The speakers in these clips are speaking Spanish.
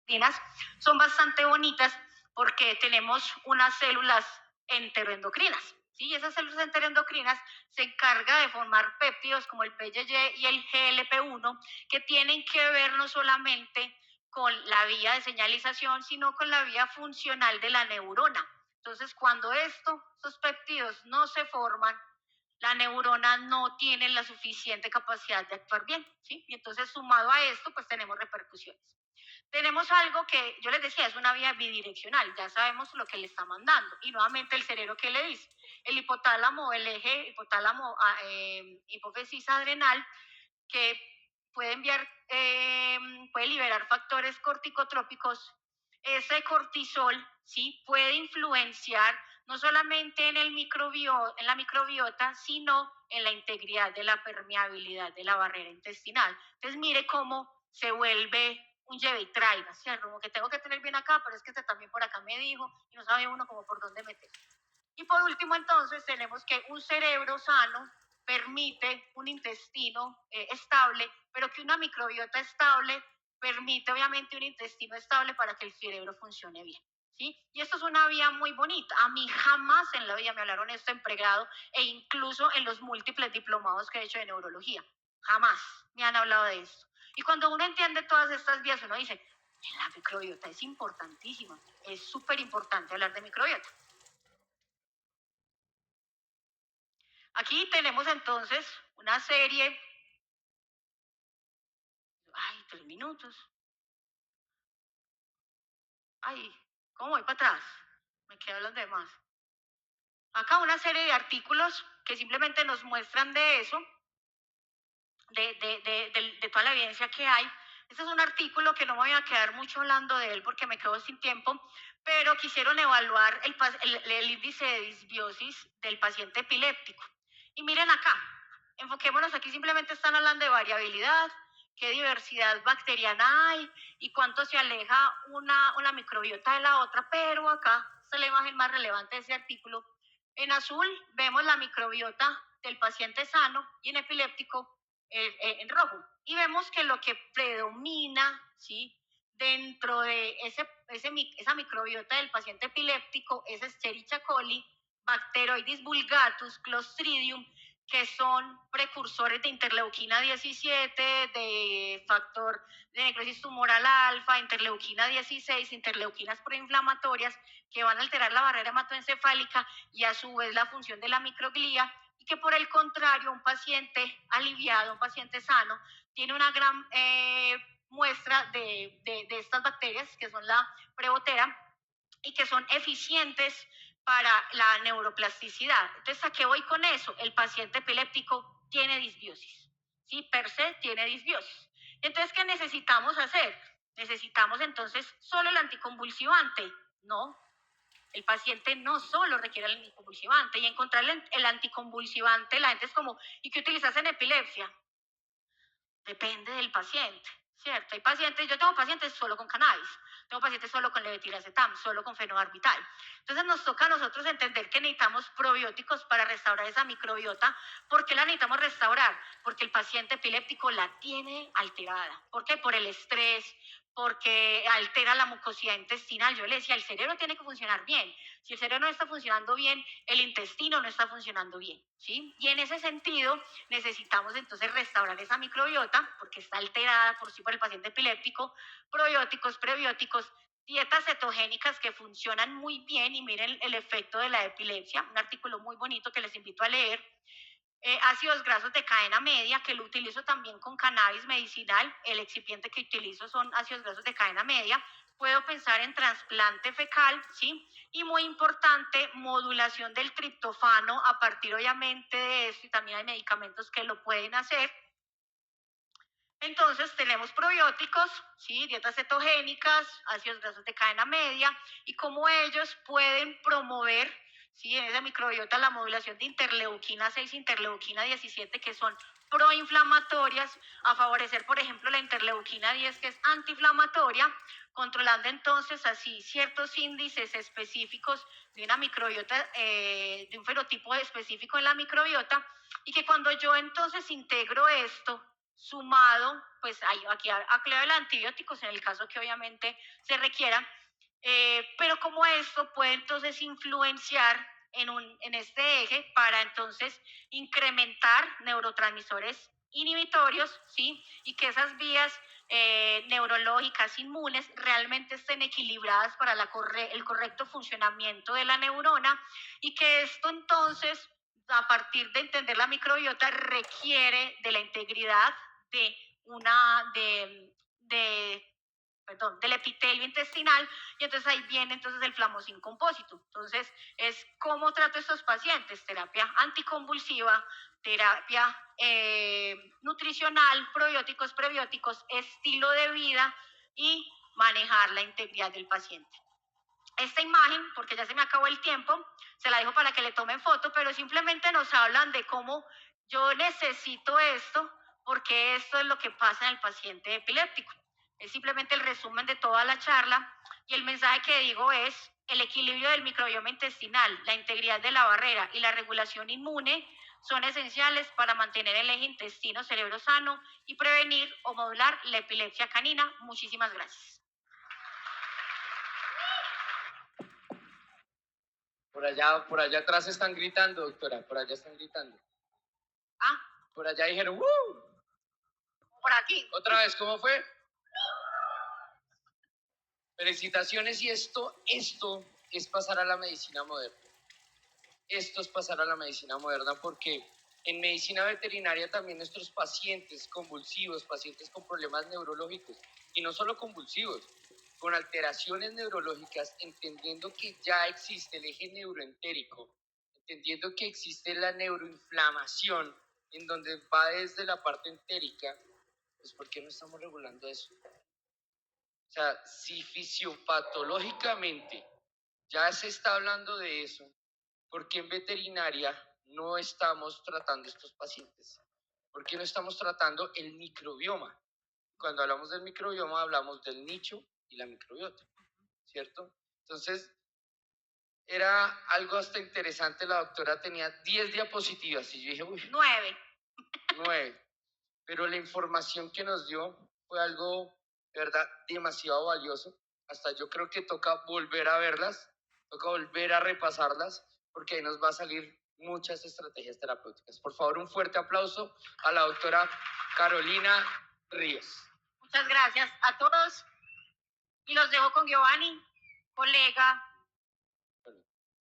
endocrinas son bastante bonitas porque tenemos unas células enteroendocrinas. ¿Sí? Y esas células enteroendocrinas se encargan de formar péptidos como el PYY y el GLP-1 que tienen que ver no solamente con la vía de señalización, sino con la vía funcional de la neurona. Entonces, cuando estos péptidos no se forman, la neurona no tiene la suficiente capacidad de actuar bien, ¿sí? Y entonces, sumado a esto, pues tenemos repercusiones. Tenemos algo que yo les decía, es una vía bidireccional, ya sabemos lo que le está mandando. Y nuevamente el cerebro, ¿qué le dice? El hipotálamo, el eje hipotálamo, hipófisis adrenal, que puede enviar, puede liberar factores corticotrópicos. Ese cortisol, ¿sí? Puede influenciar no solamente en en la microbiota, sino en la integridad de la permeabilidad de la barrera intestinal. Entonces, mire cómo se vuelve un lleve y traiga, ¿cierto? Como que tengo que tener bien acá, pero es que este también por acá me dijo y no sabe uno como por dónde meter. Y por último, entonces, tenemos que un cerebro sano permite un intestino estable, pero que una microbiota estable permite obviamente un intestino estable para que el cerebro funcione bien. ¿Sí? Y esto es una vía muy bonita. A mí jamás en la vida me hablaron esto en pregrado e incluso en los múltiples diplomados que he hecho de neurología. Jamás me han hablado de esto. Y cuando uno entiende todas estas vías, uno dice, la microbiota es importantísima, es súper importante hablar de microbiota. Aquí tenemos entonces una serie. Ay, 3 minutos. Ay, ¿cómo voy para atrás? Me quedan los demás. Acá una serie de artículos que simplemente nos muestran de eso, de toda la evidencia que hay. Este es un artículo que no me voy a quedar mucho hablando de él porque me quedo sin tiempo, pero quisieron evaluar el índice de disbiosis del paciente epiléptico. Y miren acá, enfoquémonos aquí, simplemente están hablando de variabilidad, qué diversidad bacteriana hay y cuánto se aleja una microbiota de la otra, pero acá está la imagen más relevante de ese artículo. En azul vemos la microbiota del paciente sano y en epiléptico en rojo. Y vemos que lo que predomina, ¿sí? Dentro de esa microbiota del paciente epiléptico es Escherichia coli, Bacteroides vulgatus, Clostridium, que son precursores de interleuquina 17, de factor de necrosis tumoral alfa, interleuquina 16, interleuquinas proinflamatorias que van a alterar la barrera hematoencefálica y a su vez la función de la microglía, y que por el contrario un paciente aliviado, un paciente sano, tiene una gran muestra de estas bacterias que son la prebotera y que son eficientes para la neuroplasticidad. Entonces, ¿a qué voy con eso? El paciente epiléptico tiene disbiosis, ¿sí? Per se tiene disbiosis. Entonces, ¿qué necesitamos hacer? Necesitamos entonces solo el anticonvulsivante. No, el paciente no solo requiere el anticonvulsivante, y encontrar el anticonvulsivante, la gente es como, ¿y qué utilizas en epilepsia? Depende del paciente, ¿cierto? Hay pacientes, yo tengo pacientes solo con cannabis, tengo pacientes solo con levetiracetam, solo con fenobarbital. Entonces nos toca a nosotros entender que necesitamos probióticos para restaurar esa microbiota. ¿Por qué la necesitamos restaurar? Porque el paciente epiléptico la tiene alterada. ¿Por qué? Por el estrés, porque altera la mucosidad intestinal. Yo le decía, el cerebro tiene que funcionar bien. Si el cerebro no está funcionando bien, el intestino no está funcionando bien, ¿sí? Y en ese sentido necesitamos entonces restaurar esa microbiota porque está alterada por sí por el paciente epiléptico, probióticos, prebióticos, dietas cetogénicas que funcionan muy bien y miren el efecto de la epilepsia, un artículo muy bonito que les invito a leer. Ácidos grasos de cadena media, que lo utilizo también con cannabis medicinal. El excipiente que utilizo son ácidos grasos de cadena media. Puedo pensar en trasplante fecal, ¿sí? Y muy importante, modulación del triptofano a partir obviamente de esto, y también hay medicamentos que lo pueden hacer. Entonces tenemos probióticos, ¿sí? Dietas cetogénicas, ácidos grasos de cadena media, y cómo ellos pueden promover, ¿sí? En esa microbiota la modulación de interleuquina 6, interleuquina 17, que son proinflamatorias, a favorecer, por ejemplo, la interleuquina 10, que es antiinflamatoria, controlando entonces así ciertos índices específicos de una microbiota, de un fenotipo específico en la microbiota, y que cuando yo entonces integro esto sumado, pues aquí a clave de antibióticos en el caso que obviamente se requiera, pero como esto puede entonces influenciar en este eje para entonces incrementar neurotransmisores inhibitorios, ¿sí? Y que esas vías neurológicas inmunes realmente estén equilibradas para el correcto funcionamiento de la neurona y que esto entonces, a partir de entender la microbiota, requiere de la integridad de una del epitelio intestinal, y entonces ahí viene entonces el flamocin compósito. Entonces es cómo trato a estos pacientes: terapia anticonvulsiva, terapia nutricional, probióticos, prebióticos, estilo de vida y manejar la integridad del paciente. Esta imagen, porque ya se me acabó el tiempo, se la dejo para que le tomen foto, pero simplemente nos hablan de cómo yo necesito esto, porque esto es lo que pasa en el paciente epiléptico. Es simplemente el resumen de toda la charla, y el mensaje que digo es: el equilibrio del microbioma intestinal, la integridad de la barrera y la regulación inmune son esenciales para mantener el eje intestino-cerebro sano y prevenir o modular la epilepsia canina. Muchísimas gracias. Por allá atrás están gritando, doctora, por allá están gritando. Ah, Por allá dijeron, ¡Woo! Por aquí. Otra vez, ¿cómo fue? Felicitaciones, y esto es pasar a la medicina moderna. Esto es pasar a la medicina moderna porque en medicina veterinaria también nuestros pacientes convulsivos, pacientes con problemas neurológicos, y no solo convulsivos, con alteraciones neurológicas, entendiendo que ya existe el eje neuroentérico, entendiendo que existe la neuroinflamación, en donde va desde la parte entérica, pues ¿por qué no estamos regulando eso? O sea, si fisiopatológicamente ya se está hablando de eso, ¿por qué en veterinaria no estamos tratando estos pacientes? ¿Por qué no estamos tratando el microbioma? Cuando hablamos del microbioma hablamos del nicho y la microbiota, ¿cierto? Entonces, era algo hasta interesante. La doctora tenía 10 diapositivas y yo dije, uy, 9. Pero la información que nos dio fue algo, de verdad, demasiado valioso. Hasta yo creo que toca volver a verlas, toca volver a repasarlas, porque ahí nos va a salir muchas estrategias terapéuticas. Por favor, un fuerte aplauso a la doctora Carolina Ríos. Muchas gracias a todos, y los dejo con Giovanni, colega,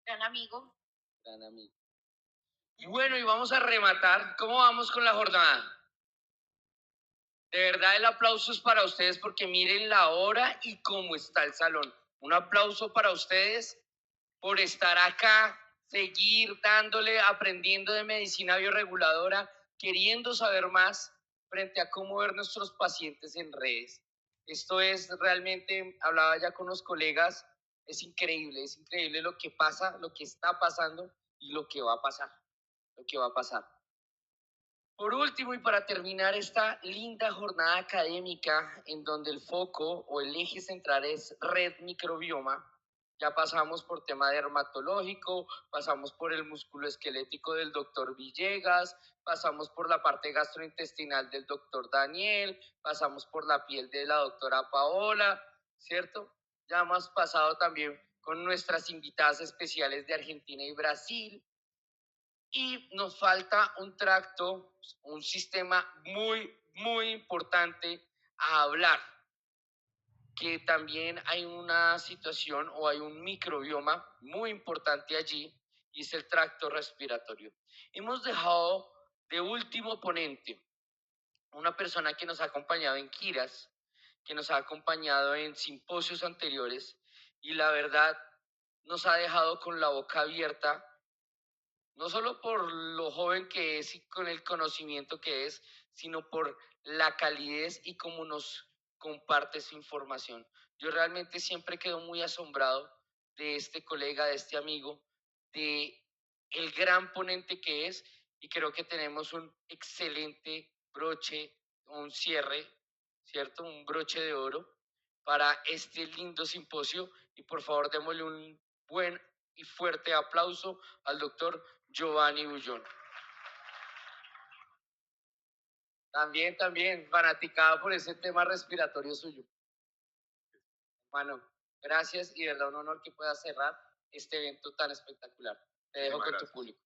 gran amigo. Gran amigo. Y bueno, y vamos a rematar. ¿Cómo vamos con la jornada? De verdad, el aplauso es para ustedes porque miren la hora y cómo está el salón. Un aplauso para ustedes por estar acá, seguir dándole, aprendiendo de medicina bioreguladora, queriendo saber más frente a cómo ver nuestros pacientes en redes. Esto es realmente, hablaba ya con los colegas, es increíble lo que pasa, lo que está pasando y lo que va a pasar, lo que va a pasar. Por último, y para terminar esta linda jornada académica en donde el foco o el eje central es red microbioma, ya pasamos por tema dermatológico, pasamos por el músculo esquelético del doctor Villegas, pasamos por la parte gastrointestinal del doctor Daniel, pasamos por la piel de la doctora Paola, ¿cierto? Ya hemos pasado también con nuestras invitadas especiales de Argentina y Brasil, y nos falta un tracto, un sistema muy importante a hablar, que también hay una situación o hay un microbioma muy importante allí, y es el tracto respiratorio. Hemos dejado de último ponente una persona que nos ha acompañado en giras, que nos ha acompañado en simposios anteriores, y la verdad nos ha dejado con la boca abierta, no solo por lo joven que es y con el conocimiento que es, sino por la calidez y cómo nos comparte su información. Yo realmente siempre quedo muy asombrado de este colega, de este amigo, de el gran ponente que es, y creo que tenemos un excelente broche, un cierre, ¿cierto? Un broche de oro para este lindo simposio, y por favor démosle un buen y fuerte aplauso al doctor Giovanni Bullón. También, fanaticado por ese tema respiratorio suyo. Bueno, gracias y de verdad un honor que puedas cerrar este evento tan espectacular. Te dejo Muchísimas con tu gracias. público.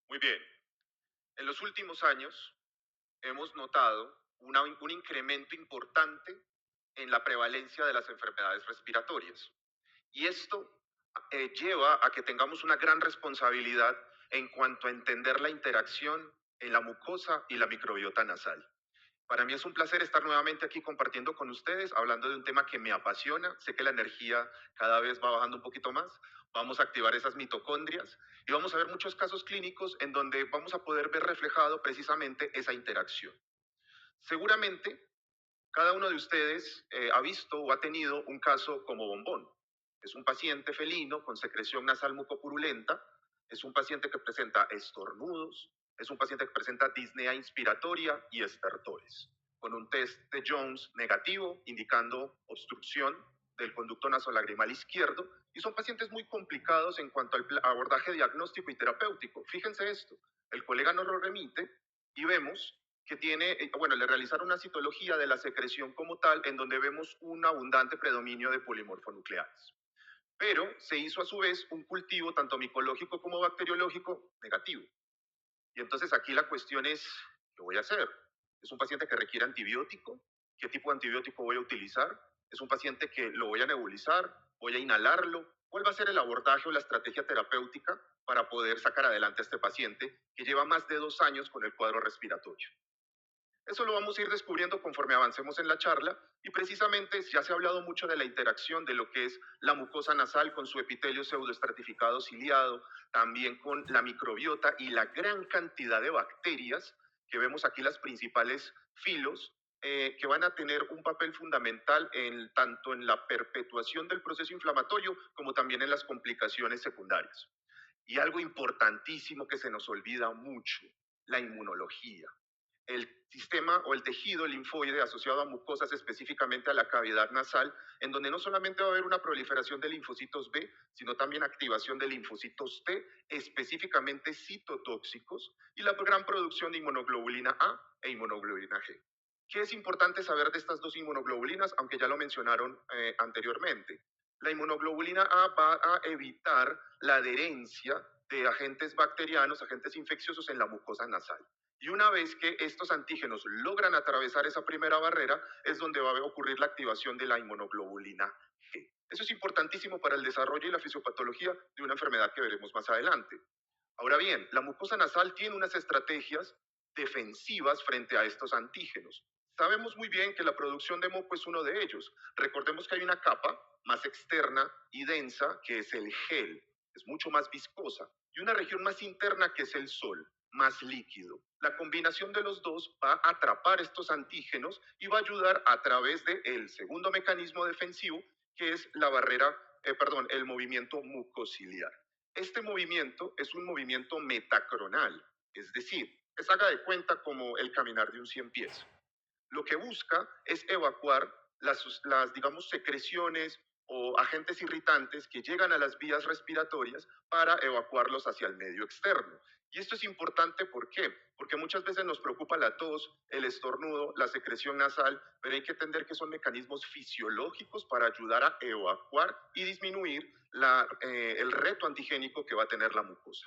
Muy bien. En los últimos años hemos notado un incremento importante en la prevalencia de las enfermedades respiratorias. Y esto lleva a que tengamos una gran responsabilidad en cuanto a entender la interacción en la mucosa y la microbiota nasal. Para mí es un placer estar nuevamente aquí compartiendo con ustedes, hablando de un tema que me apasiona. Sé que la energía cada vez va bajando un poquito más. Vamos a activar esas mitocondrias y vamos a ver muchos casos clínicos en donde vamos a poder ver reflejado precisamente esa interacción. Seguramente cada uno de ustedes ha visto o ha tenido un caso como Bombón. Es un paciente felino con secreción nasal mucopurulenta, es un paciente que presenta estornudos, es un paciente que presenta disnea inspiratoria y estertores, con un test de Jones negativo indicando obstrucción del conducto nasolagrimal izquierdo, y son pacientes muy complicados en cuanto al abordaje diagnóstico y terapéutico. Fíjense esto, el colega nos lo remite y vemos que tiene, bueno, le realizaron una citología de la secreción como tal, en donde vemos un abundante predominio de polimorfonucleares. Pero se hizo a su vez un cultivo tanto micológico como bacteriológico negativo. Y entonces aquí la cuestión es, ¿qué voy a hacer? ¿Es un paciente que requiere antibiótico? ¿Qué tipo de antibiótico voy a utilizar? ¿Es un paciente que lo voy a nebulizar? ¿Voy a inhalarlo? ¿Cuál va a ser el abordaje o la estrategia terapéutica para poder sacar adelante a este paciente que lleva más de 2 años con el cuadro respiratorio? Eso lo vamos a ir descubriendo conforme avancemos en la charla, y precisamente ya se ha hablado mucho de la interacción de lo que es la mucosa nasal con su epitelio pseudoestratificado ciliado, también con la microbiota y la gran cantidad de bacterias que vemos aquí, las principales filos, que van a tener un papel fundamental tanto en la perpetuación del proceso inflamatorio como también en las complicaciones secundarias. Y algo importantísimo que se nos olvida mucho, la inmunología. El sistema o el tejido linfoide asociado a mucosas, específicamente a la cavidad nasal, en donde no solamente va a haber una proliferación de linfocitos B, sino también activación de linfocitos T, específicamente citotóxicos, y la gran producción de inmunoglobulina A e inmunoglobulina G. ¿Qué es importante saber de estas dos inmunoglobulinas? Aunque ya lo mencionaron anteriormente. La inmunoglobulina A va a evitar la adherencia de agentes bacterianos, agentes infecciosos en la mucosa nasal. Y una vez que estos antígenos logran atravesar esa primera barrera, es donde va a ocurrir la activación de la inmunoglobulina G. Eso es importantísimo para el desarrollo y la fisiopatología de una enfermedad que veremos más adelante. Ahora bien, la mucosa nasal tiene unas estrategias defensivas frente a estos antígenos. Sabemos muy bien que la producción de moco es uno de ellos. Recordemos que hay una capa más externa y densa, que es el gel, es mucho más viscosa, y una región más interna, que es el sol, más líquido. La combinación de los dos va a atrapar estos antígenos y va a ayudar a través del segundo mecanismo defensivo, que es la barrera, el movimiento mucociliar. Este movimiento es un movimiento metacronal, es decir, haga de cuenta como el caminar de un 100 pies. Lo que busca es evacuar digamos, secreciones o agentes irritantes que llegan a las vías respiratorias para evacuarlos hacia el medio externo. Y esto es importante, ¿por qué? Porque muchas veces nos preocupa la tos, el estornudo, la secreción nasal, pero hay que entender que son mecanismos fisiológicos para ayudar a evacuar y disminuir el reto antigénico que va a tener la mucosa.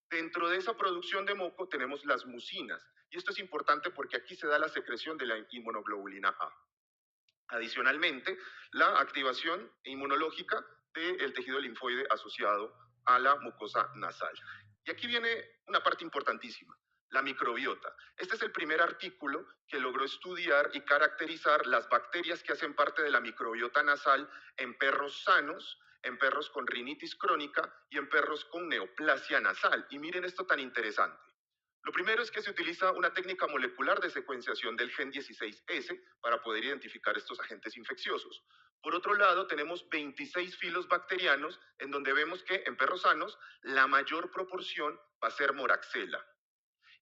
Dentro de esa producción de moco tenemos las mucinas, y esto es importante porque aquí se da la secreción de la inmunoglobulina A. Adicionalmente, la activación inmunológica del tejido linfoide asociado a la mucosa nasal. Y aquí viene una parte importantísima, la microbiota. Este es el primer artículo que logró estudiar y caracterizar las bacterias que hacen parte de la microbiota nasal en perros sanos, en perros con rinitis crónica y en perros con neoplasia nasal. Y miren esto tan interesante. Lo primero es que se utiliza una técnica molecular de secuenciación del gen 16S para poder identificar estos agentes infecciosos. Por otro lado, tenemos 26 filos bacterianos, en donde vemos que en perros sanos la mayor proporción va a ser moraxella.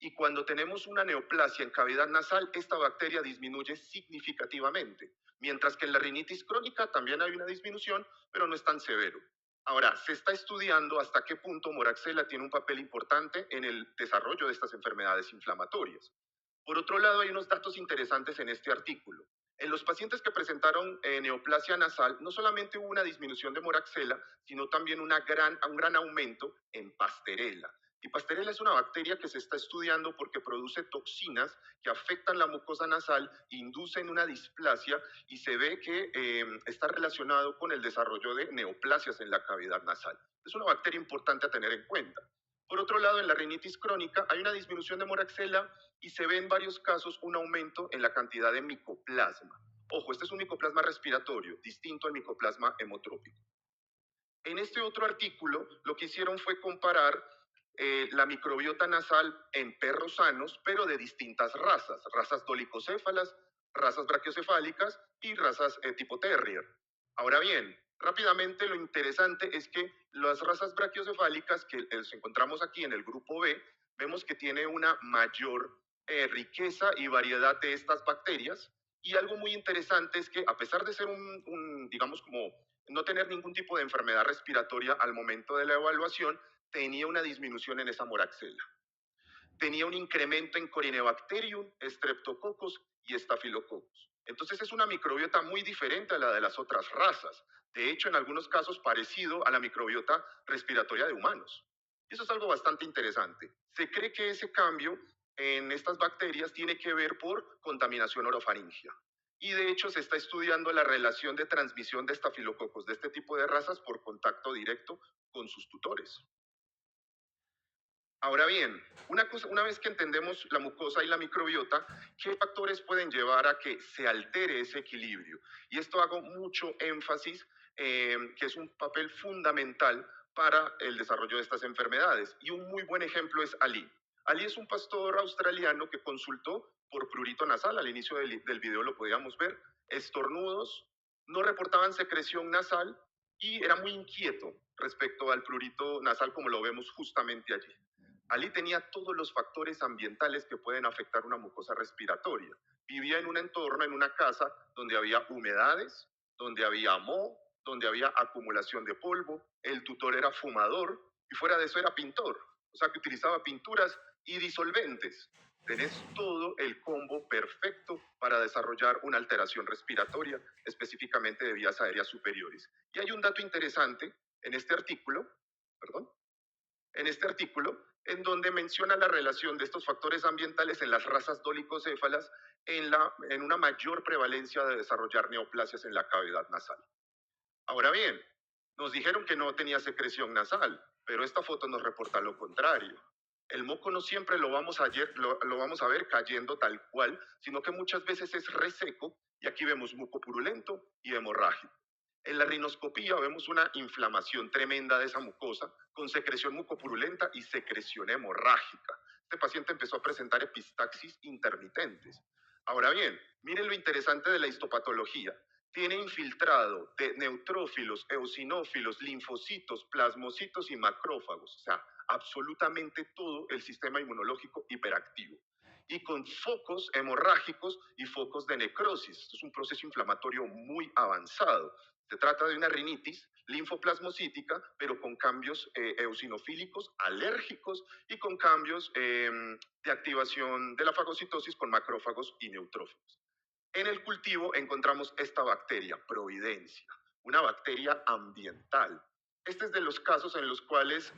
Y cuando tenemos una neoplasia en cavidad nasal, esta bacteria disminuye significativamente, mientras que en la rinitis crónica también hay una disminución, pero no es tan severo. Ahora, se está estudiando hasta qué punto Moraxella tiene un papel importante en el desarrollo de estas enfermedades inflamatorias. Por otro lado, hay unos datos interesantes en este artículo. En los pacientes que presentaron neoplasia nasal, no solamente hubo una disminución de Moraxella, sino también un gran aumento en Pasteurella. Y Pasteurella es una bacteria que se está estudiando porque produce toxinas que afectan la mucosa nasal, inducen una displasia y se ve que está relacionado con el desarrollo de neoplasias en la cavidad nasal. Es una bacteria importante a tener en cuenta. Por otro lado, en la rinitis crónica hay una disminución de Moraxella y se ve en varios casos un aumento en la cantidad de micoplasma. Ojo, este es un micoplasma respiratorio, distinto al micoplasma hemotrópico. En este otro artículo, lo que hicieron fue comparar la microbiota nasal en perros sanos, pero de distintas razas dolicocéfalas, razas brachiocefálicas y razas tipo terrier. Ahora bien, rápidamente lo interesante es que las razas brachiocefálicas que encontramos aquí en el grupo B, vemos que tiene una mayor riqueza y variedad de estas bacterias, y algo muy interesante es que a pesar de ser digamos como no tener ningún tipo de enfermedad respiratoria al momento de la evaluación, tenía una disminución en esa Moraxella. Tenía un incremento en Corynebacterium, Streptococcus y Staphylococcus. Entonces es una microbiota muy diferente a la de las otras razas. De hecho, en algunos casos parecido a la microbiota respiratoria de humanos. Y eso es algo bastante interesante. Se cree que ese cambio en estas bacterias tiene que ver por contaminación orofaringia. Y de hecho se está estudiando la relación de transmisión de estafilococos de este tipo de razas por contacto directo con sus tutores. Ahora bien, una vez que entendemos la mucosa y la microbiota, ¿qué factores pueden llevar a que se altere ese equilibrio? Y esto hago mucho énfasis, que es un papel fundamental para el desarrollo de estas enfermedades. Y un muy buen ejemplo es Ali. Ali es un pastor australiano que consultó por prurito nasal, al inicio del video lo podíamos ver, estornudos, no reportaban secreción nasal y era muy inquieto respecto al prurito nasal como lo vemos justamente allí. Ali tenía todos los factores ambientales que pueden afectar una mucosa respiratoria. Vivía en un entorno, en una casa donde había humedades, donde había moho, donde había acumulación de polvo, el tutor era fumador y fuera de eso era pintor, o sea que utilizaba pinturas y disolventes. Tenés todo el combo perfecto para desarrollar una alteración respiratoria, específicamente de vías aéreas superiores. Y hay un dato interesante en este artículo, en donde menciona la relación de estos factores ambientales en las razas dolicocéfalas en una mayor prevalencia de desarrollar neoplasias en la cavidad nasal. Ahora bien, nos dijeron que no tenía secreción nasal, pero esta foto nos reporta lo contrario. El moco no siempre lo vamos a ver cayendo tal cual, sino que muchas veces es reseco y aquí vemos muco purulento y hemorrágico. En la rinoscopía vemos una inflamación tremenda de esa mucosa con secreción mucopurulenta y secreción hemorrágica. Este paciente empezó a presentar epistaxis intermitentes. Ahora bien, miren lo interesante de la histopatología. Tiene infiltrado de neutrófilos, eosinófilos, linfocitos, plasmocitos y macrófagos. O sea, absolutamente todo el sistema inmunológico hiperactivo. Y con focos hemorrágicos y focos de necrosis. Esto es un proceso inflamatorio muy avanzado. Se trata de una rinitis linfoplasmocítica, pero con cambios eosinofílicos, alérgicos y con cambios de activación de la fagocitosis con macrófagos y neutrófilos. En el cultivo encontramos esta bacteria, Providencia, una bacteria ambiental. Este es de los casos en los cuales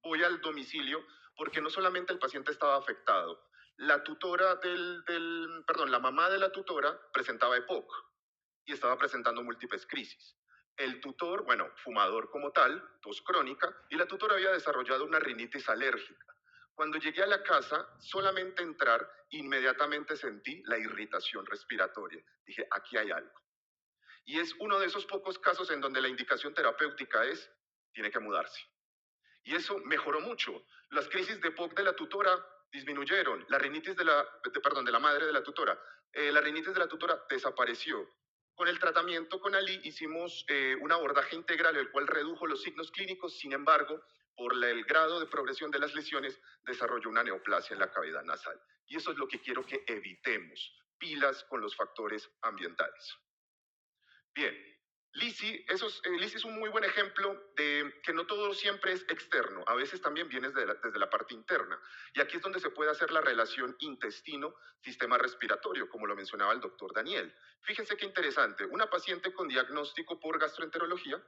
voy al domicilio porque no solamente el paciente estaba afectado, la mamá de la tutora presentaba EPOC y estaba presentando múltiples crisis. El tutor, bueno, fumador como tal, tos crónica, y la tutora había desarrollado una rinitis alérgica. Cuando llegué a la casa, solamente entrar, inmediatamente sentí la irritación respiratoria. Dije, aquí hay algo. Y es uno de esos pocos casos en donde la indicación terapéutica es, tiene que mudarse. Y eso mejoró mucho. Las crisis de POC de la tutora disminuyeron. La rinitis de la madre de la tutora. La rinitis de la tutora desapareció. Con el tratamiento con Ali hicimos un abordaje integral, el cual redujo los signos clínicos. Sin embargo, por el grado de progresión de las lesiones, desarrolló una neoplasia en la cavidad nasal. Y eso es lo que quiero que evitemos. Pilas con los factores ambientales. Bien, LISI es un muy buen ejemplo de que no todo siempre es externo, a veces también viene desde la parte interna. Y aquí es donde se puede hacer la relación intestino-sistema respiratorio, como lo mencionaba el doctor Daniel. Fíjense qué interesante, una paciente con diagnóstico por gastroenterología,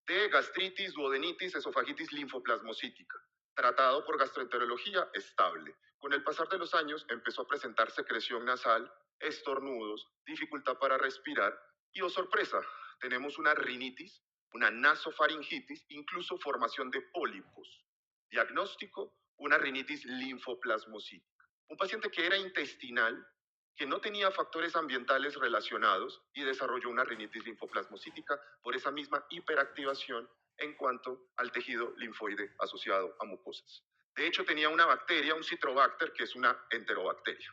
de gastritis, duodenitis, esofagitis linfoplasmocítica, tratado por gastroenterología estable. Con el pasar de los años empezó a presentar secreción nasal, estornudos, dificultad para respirar y, oh sorpresa, tenemos una rinitis, una nasofaringitis, incluso formación de pólipos. Diagnóstico, una rinitis linfoplasmocítica. Un paciente que era intestinal, que no tenía factores ambientales relacionados y desarrolló una rinitis linfoplasmocítica por esa misma hiperactivación en cuanto al tejido linfoide asociado a mucosas. De hecho, tenía una bacteria, un Citrobacter, que es una enterobacteria.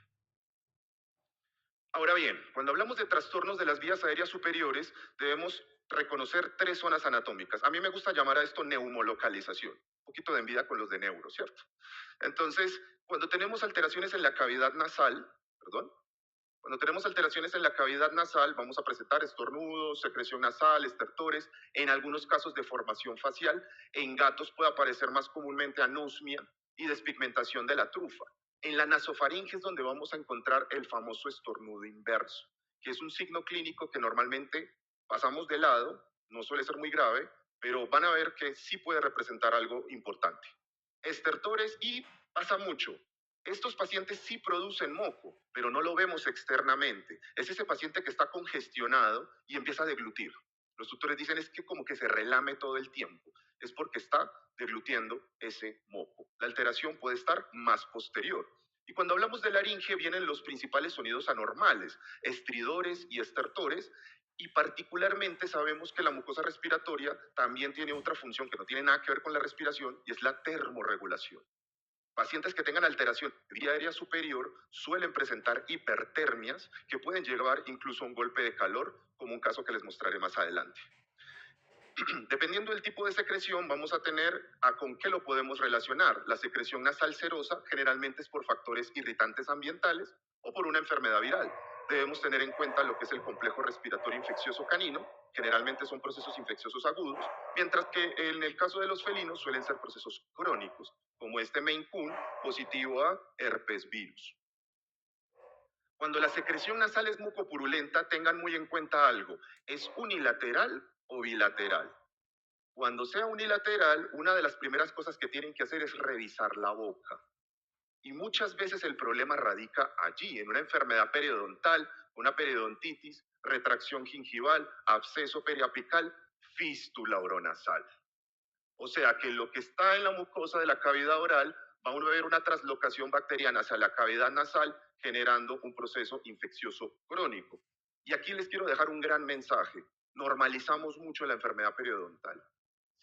Ahora bien, cuando hablamos de trastornos de las vías aéreas superiores, debemos reconocer 3 zonas anatómicas. A mí me gusta llamar a esto neumolocalización. Un poquito de envidia con los de neuro, ¿cierto? Entonces, cuando tenemos alteraciones en la cavidad nasal, vamos a presentar estornudos, secreción nasal, estertores, en algunos casos deformación facial. En gatos puede aparecer más comúnmente anosmia y despigmentación de la trufa. En la nasofaringe es donde vamos a encontrar el famoso estornudo inverso, que es un signo clínico que normalmente pasamos de lado, no suele ser muy grave, pero van a ver que sí puede representar algo importante. Estertores, y pasa mucho. Estos pacientes sí producen moco, pero no lo vemos externamente. Es ese paciente que está congestionado y empieza a deglutir. Los tutores dicen es que como que se relame todo el tiempo. Es porque está deglutiendo ese moco. La alteración puede estar más posterior. Y cuando hablamos de laringe vienen los principales sonidos anormales, estridores y estertores, y particularmente sabemos que la mucosa respiratoria también tiene otra función que no tiene nada que ver con la respiración, y es la termorregulación. Pacientes que tengan alteración de vía aérea superior suelen presentar hipertermias que pueden llevar incluso a un golpe de calor, como un caso que les mostraré más adelante. Dependiendo del tipo de secreción, vamos a tener a con qué lo podemos relacionar. La secreción nasal serosa generalmente es por factores irritantes ambientales o por una enfermedad viral. Debemos tener en cuenta lo que es el complejo respiratorio infeccioso canino, generalmente son procesos infecciosos agudos, mientras que en el caso de los felinos suelen ser procesos crónicos, como este Maine Coon positivo a herpes virus. Cuando la secreción nasal es mucopurulenta, tengan muy en cuenta algo, ¿es unilateral o bilateral? Cuando sea unilateral, una de las primeras cosas que tienen que hacer es revisar la boca. Y muchas veces el problema radica allí, en una enfermedad periodontal, una periodontitis, retracción gingival, absceso periapical, fístula oronasal. O sea que lo que está en la mucosa de la cavidad oral va a ver una traslocación bacteriana hacia la cavidad nasal, generando un proceso infeccioso crónico. Y aquí les quiero dejar un gran mensaje. Normalizamos mucho la enfermedad periodontal,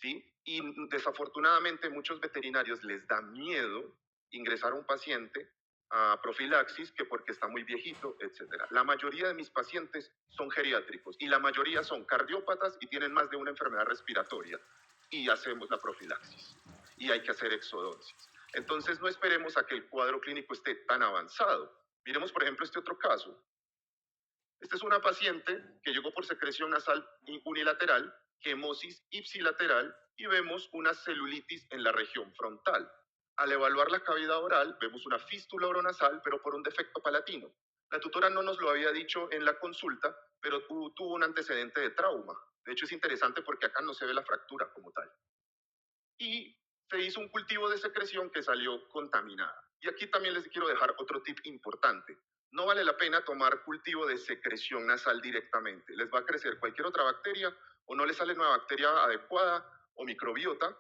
¿sí? Y desafortunadamente muchos veterinarios les da miedo ingresar a un paciente a profilaxis que porque está muy viejito, etc. La mayoría de mis pacientes son geriátricos y la mayoría son cardiópatas y tienen más de una enfermedad respiratoria, y hacemos la profilaxis y hay que hacer exodoncias. Entonces no esperemos a que el cuadro clínico esté tan avanzado. Miremos por ejemplo este otro caso. Esta es una paciente que llegó por secreción nasal unilateral, quemosis ipsilateral, y vemos una celulitis en la región frontal. Al evaluar la cavidad oral, vemos una fístula oronasal, pero por un defecto palatino. La tutora no nos lo había dicho en la consulta, pero tuvo un antecedente de trauma. De hecho, es interesante porque acá no se ve la fractura como tal. Y se hizo un cultivo de secreción que salió contaminada. Y aquí también les quiero dejar otro tip importante. No vale la pena tomar cultivo de secreción nasal directamente. Les va a crecer cualquier otra bacteria, o no les sale una bacteria adecuada o microbiota,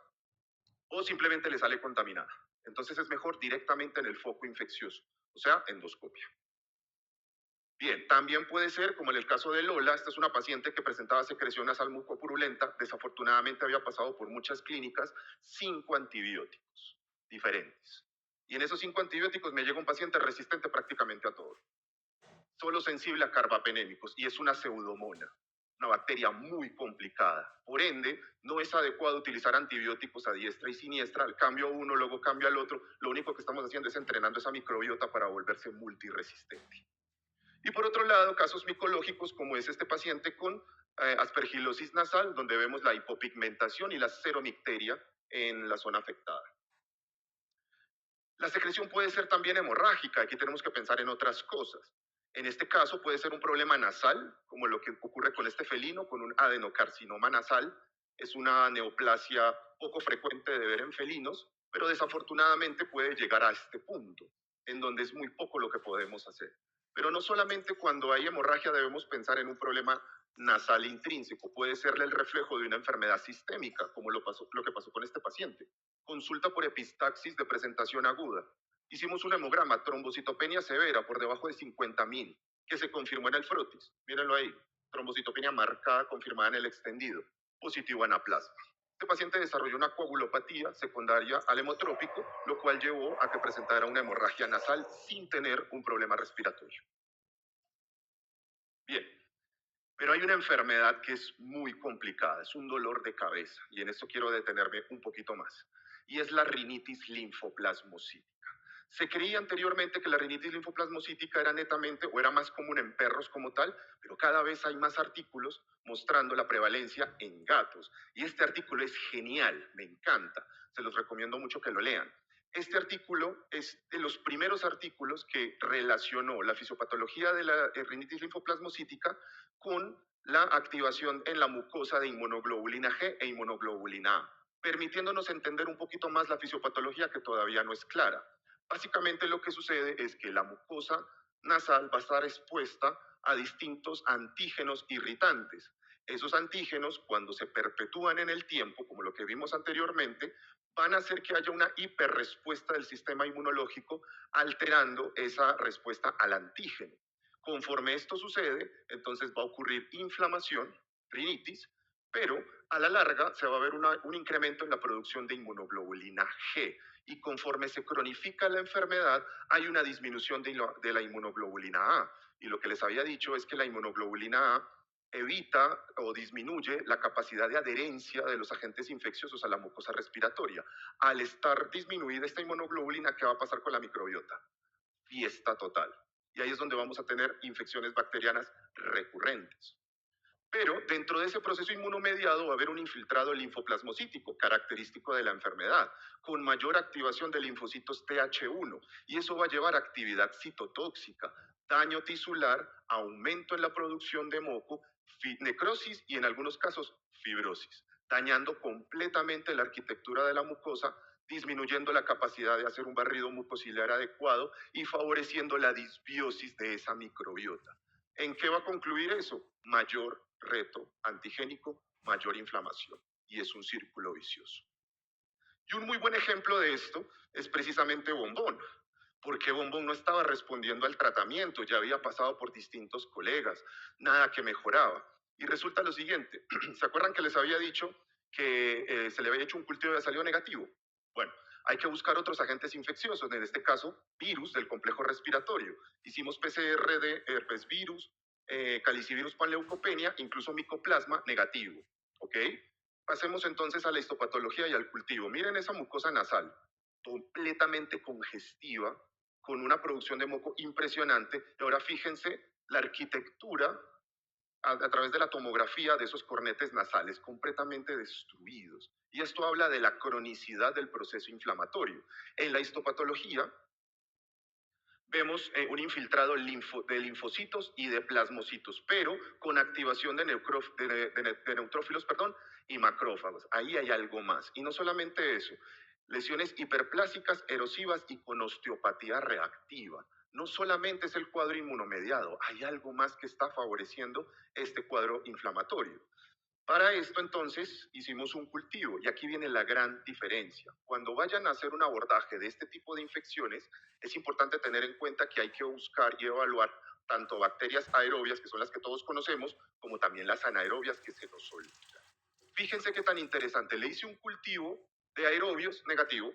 o simplemente les sale contaminada. Entonces es mejor directamente en el foco infeccioso, o sea, endoscopia. Bien, también puede ser, como en el caso de Lola, esta es una paciente que presentaba secreción nasal mucopurulenta, desafortunadamente había pasado por muchas clínicas, 5 antibióticos diferentes. Y en esos 5 antibióticos me llega un paciente resistente prácticamente a todo. Solo sensible a carbapenémicos, y es una pseudomona, una bacteria muy complicada. Por ende, no es adecuado utilizar antibióticos a diestra y siniestra, al cambio uno, luego cambio al otro. Lo único que estamos haciendo es entrenando esa microbiota para volverse multiresistente. Y por otro lado, casos micológicos como es este paciente con aspergilosis nasal, donde vemos la hipopigmentación y la seromicteria en la zona afectada. La secreción puede ser también hemorrágica, aquí tenemos que pensar en otras cosas. En este caso puede ser un problema nasal, como lo que ocurre con este felino, con un adenocarcinoma nasal. Es una neoplasia poco frecuente de ver en felinos, pero desafortunadamente puede llegar a este punto, en donde es muy poco lo que podemos hacer. Pero no solamente cuando hay hemorragia debemos pensar en un problema nasal intrínseco, puede serle el reflejo de una enfermedad sistémica, como lo que pasó con este paciente. Consulta por epistaxis de presentación aguda. Hicimos un hemograma, trombocitopenia severa por debajo de 50.000, que se confirmó en el frotis. Mírenlo ahí, trombocitopenia marcada, confirmada en el extendido, positivo anaplasma. Este paciente desarrolló una coagulopatía secundaria al hemotrópico, lo cual llevó a que presentara una hemorragia nasal sin tener un problema respiratorio. Bien, pero hay una enfermedad que es muy complicada, es un dolor de cabeza, y en esto quiero detenerme un poquito más, y es la rinitis linfoplasmocítica. Se creía anteriormente que la rinitis linfoplasmocítica era netamente o era más común en perros como tal, pero cada vez hay más artículos mostrando la prevalencia en gatos. Y este artículo es genial, me encanta, se los recomiendo mucho que lo lean. Este artículo es de los primeros artículos que relacionó la fisiopatología de la rinitis linfoplasmocítica con la activación en la mucosa de inmunoglobulina G e inmunoglobulina A, permitiéndonos entender un poquito más la fisiopatología que todavía no es clara. Básicamente lo que sucede es que la mucosa nasal va a estar expuesta a distintos antígenos irritantes. Esos antígenos, cuando se perpetúan en el tiempo, como lo que vimos anteriormente, van a hacer que haya una hiperrespuesta del sistema inmunológico, alterando esa respuesta al antígeno. Conforme esto sucede, entonces va a ocurrir inflamación, rinitis, pero a la larga se va a ver un incremento en la producción de inmunoglobulina G, y conforme se cronifica la enfermedad hay una disminución de la inmunoglobulina A. Y lo que les había dicho es que la inmunoglobulina A evita o disminuye la capacidad de adherencia de los agentes infecciosos a la mucosa respiratoria. Al estar disminuida esta inmunoglobulina, ¿qué va a pasar con la microbiota? Fiesta total. Y ahí es donde vamos a tener infecciones bacterianas recurrentes. Pero dentro de ese proceso inmunomediado va a haber un infiltrado linfoplasmocítico, característico de la enfermedad, con mayor activación de linfocitos Th1, y eso va a llevar a actividad citotóxica, daño tisular, aumento en la producción de moco, necrosis y en algunos casos fibrosis, dañando completamente la arquitectura de la mucosa, disminuyendo la capacidad de hacer un barrido mucociliar adecuado y favoreciendo la disbiosis de esa microbiota. ¿En qué va a concluir eso? Mayor reto antigénico, mayor inflamación, y es un círculo vicioso. Y un muy buen ejemplo de esto es precisamente Bombón, porque Bombón no estaba respondiendo al tratamiento, ya había pasado por distintos colegas, nada que mejoraba. Y resulta lo siguiente, ¿se acuerdan que les había dicho que se le había hecho un cultivo de salido negativo? Bueno, hay que buscar otros agentes infecciosos, en este caso, virus del complejo respiratorio. Hicimos PCR de herpes virus, calicivirus panleucopenia, incluso micoplasma negativo, ¿ok? Pasemos entonces a la histopatología y al cultivo. Miren esa mucosa nasal, completamente congestiva, con una producción de moco impresionante. Y ahora fíjense la arquitectura a través de la tomografía de esos cornetes nasales completamente destruidos. Y esto habla de la cronicidad del proceso inflamatorio. En la histopatología vemos un infiltrado de linfocitos y de plasmocitos, pero con activación de neutrófilos y macrófagos. Ahí hay algo más. Y no solamente eso, lesiones hiperplásicas, erosivas y con osteopatía reactiva. No solamente es el cuadro inmunomediado, hay algo más que está favoreciendo este cuadro inflamatorio. Para esto entonces hicimos un cultivo y aquí viene la gran diferencia. Cuando vayan a hacer un abordaje de este tipo de infecciones, es importante tener en cuenta que hay que buscar y evaluar tanto bacterias aerobias, que son las que todos conocemos, como también las anaerobias que se nos olvidan. Fíjense qué tan interesante, le hice un cultivo de aerobios negativo,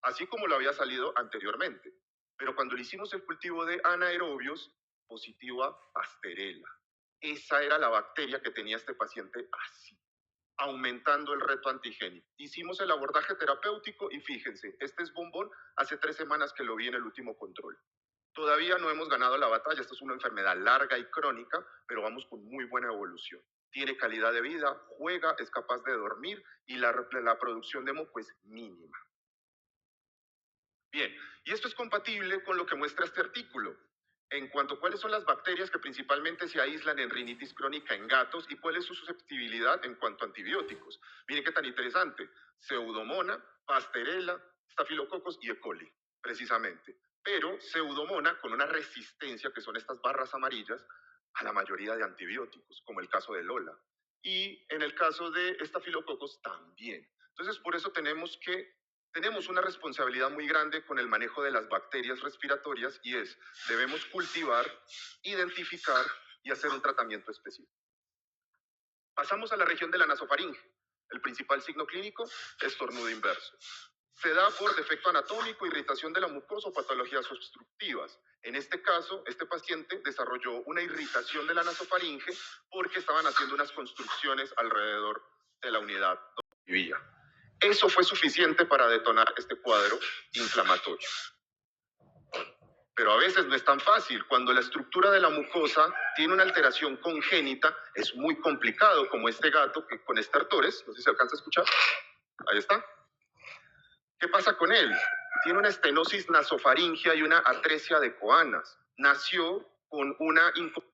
así como lo había salido anteriormente, pero cuando le hicimos el cultivo de anaerobios, positivo a Pasteurella. Esa era la bacteria que tenía este paciente así, aumentando el reto antigénico. Hicimos el abordaje terapéutico y fíjense, este es Bombón, hace 3 semanas que lo vi en el último control. Todavía no hemos ganado la batalla, esta es una enfermedad larga y crónica, pero vamos con muy buena evolución. Tiene calidad de vida, juega, es capaz de dormir y la producción de moco es mínima. Bien, y esto es compatible con lo que muestra este artículo, en cuanto a cuáles son las bacterias que principalmente se aíslan en rinitis crónica en gatos y cuál es su susceptibilidad en cuanto a antibióticos. Miren qué tan interesante. Pseudomonas, Pasteurella, Staphylococcus y E. coli, precisamente. Pero Pseudomonas con una resistencia, que son estas barras amarillas, a la mayoría de antibióticos, como el caso de Lola. Y en el caso de Staphylococcus también. Entonces, por eso tenemos una responsabilidad muy grande con el manejo de las bacterias respiratorias y debemos cultivar, identificar y hacer un tratamiento específico. Pasamos a la región de la nasofaringe. El principal signo clínico, estornudo inverso. Se da por defecto anatómico, irritación de la mucosa o patologías obstructivas. En este caso, este paciente desarrolló una irritación de la nasofaringe porque estaban haciendo unas construcciones alrededor de la unidad donde vivía. Eso fue suficiente para detonar este cuadro inflamatorio. Pero a veces no es tan fácil. Cuando la estructura de la mucosa tiene una alteración congénita, es muy complicado, como este gato que con estertores, no sé si se alcanza a escuchar. Ahí está. ¿Qué pasa con él? Tiene una estenosis nasofaringea y una atresia de coanas. Nació con una incompatibilidad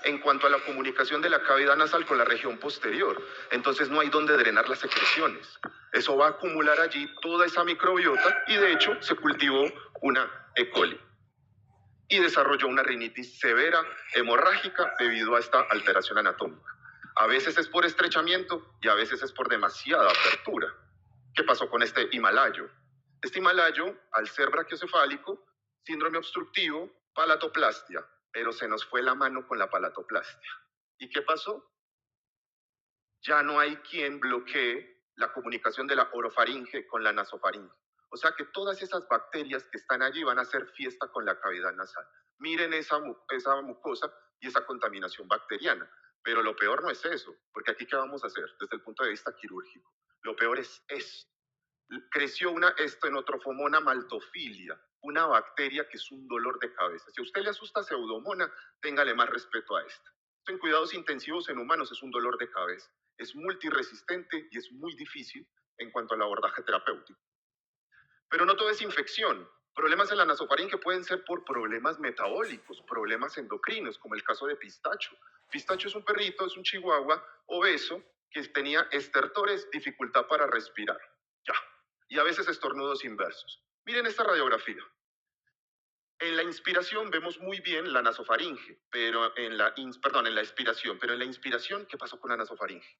en cuanto a la comunicación de la cavidad nasal con la región posterior. Entonces no hay donde drenar las secreciones. Eso va a acumular allí toda esa microbiota y de hecho se cultivó una E. coli. Y desarrolló una rinitis severa hemorrágica debido a esta alteración anatómica. A veces es por estrechamiento y a veces es por demasiada apertura. ¿Qué pasó con este himalayo? Este himalayo, al ser brachiocefálico, síndrome obstructivo, palatoplastia, pero se nos fue la mano con la palatoplastia. ¿Y qué pasó? Ya no hay quien bloquee la comunicación de la orofaringe con la nasofaringe. O sea que todas esas bacterias que están allí van a hacer fiesta con la cavidad nasal. Miren esa mucosa y esa contaminación bacteriana. Pero lo peor no es eso, porque aquí ¿qué vamos a hacer desde el punto de vista quirúrgico? Lo peor es esto. Creció una estenotrophomonas maltophilia, una bacteria que es un dolor de cabeza. Si a usted le asusta Pseudomonas, téngale más respeto a esta. Esto en cuidados intensivos en humanos es un dolor de cabeza. Es multiresistente y es muy difícil en cuanto al abordaje terapéutico. Pero no todo es infección. Problemas en la nasofaringe pueden ser por problemas metabólicos, problemas endocrinos, como el caso de Pistacho. Pistacho es un perrito, es un chihuahua obeso que tenía estertores, dificultad para respirar. Ya. Y a veces estornudos inversos. Miren esta radiografía. En la inspiración vemos muy bien la nasofaringe, pero en la expiración, pero en la inspiración, ¿qué pasó con la nasofaringe?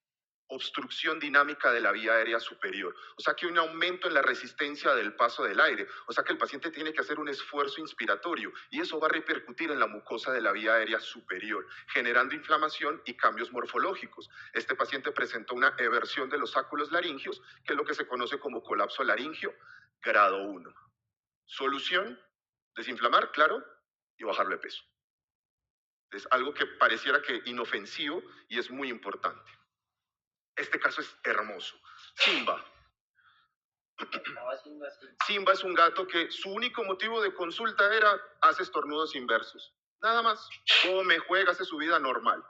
Obstrucción dinámica de la vía aérea superior. O sea que hay un aumento en la resistencia del paso del aire. O sea que el paciente tiene que hacer un esfuerzo inspiratorio y eso va a repercutir en la mucosa de la vía aérea superior, generando inflamación y cambios morfológicos. Este paciente presentó una eversión de los sáculos laringios, que es lo que se conoce como colapso laringio grado 1. Solución, desinflamar, claro, y bajarlo de peso. Es algo que pareciera que inofensivo y es muy importante. Este caso es hermoso. Simba. Simba es un gato que su único motivo de consulta era hace estornudos inversos. Nada más. Come, juega, hace su vida normal.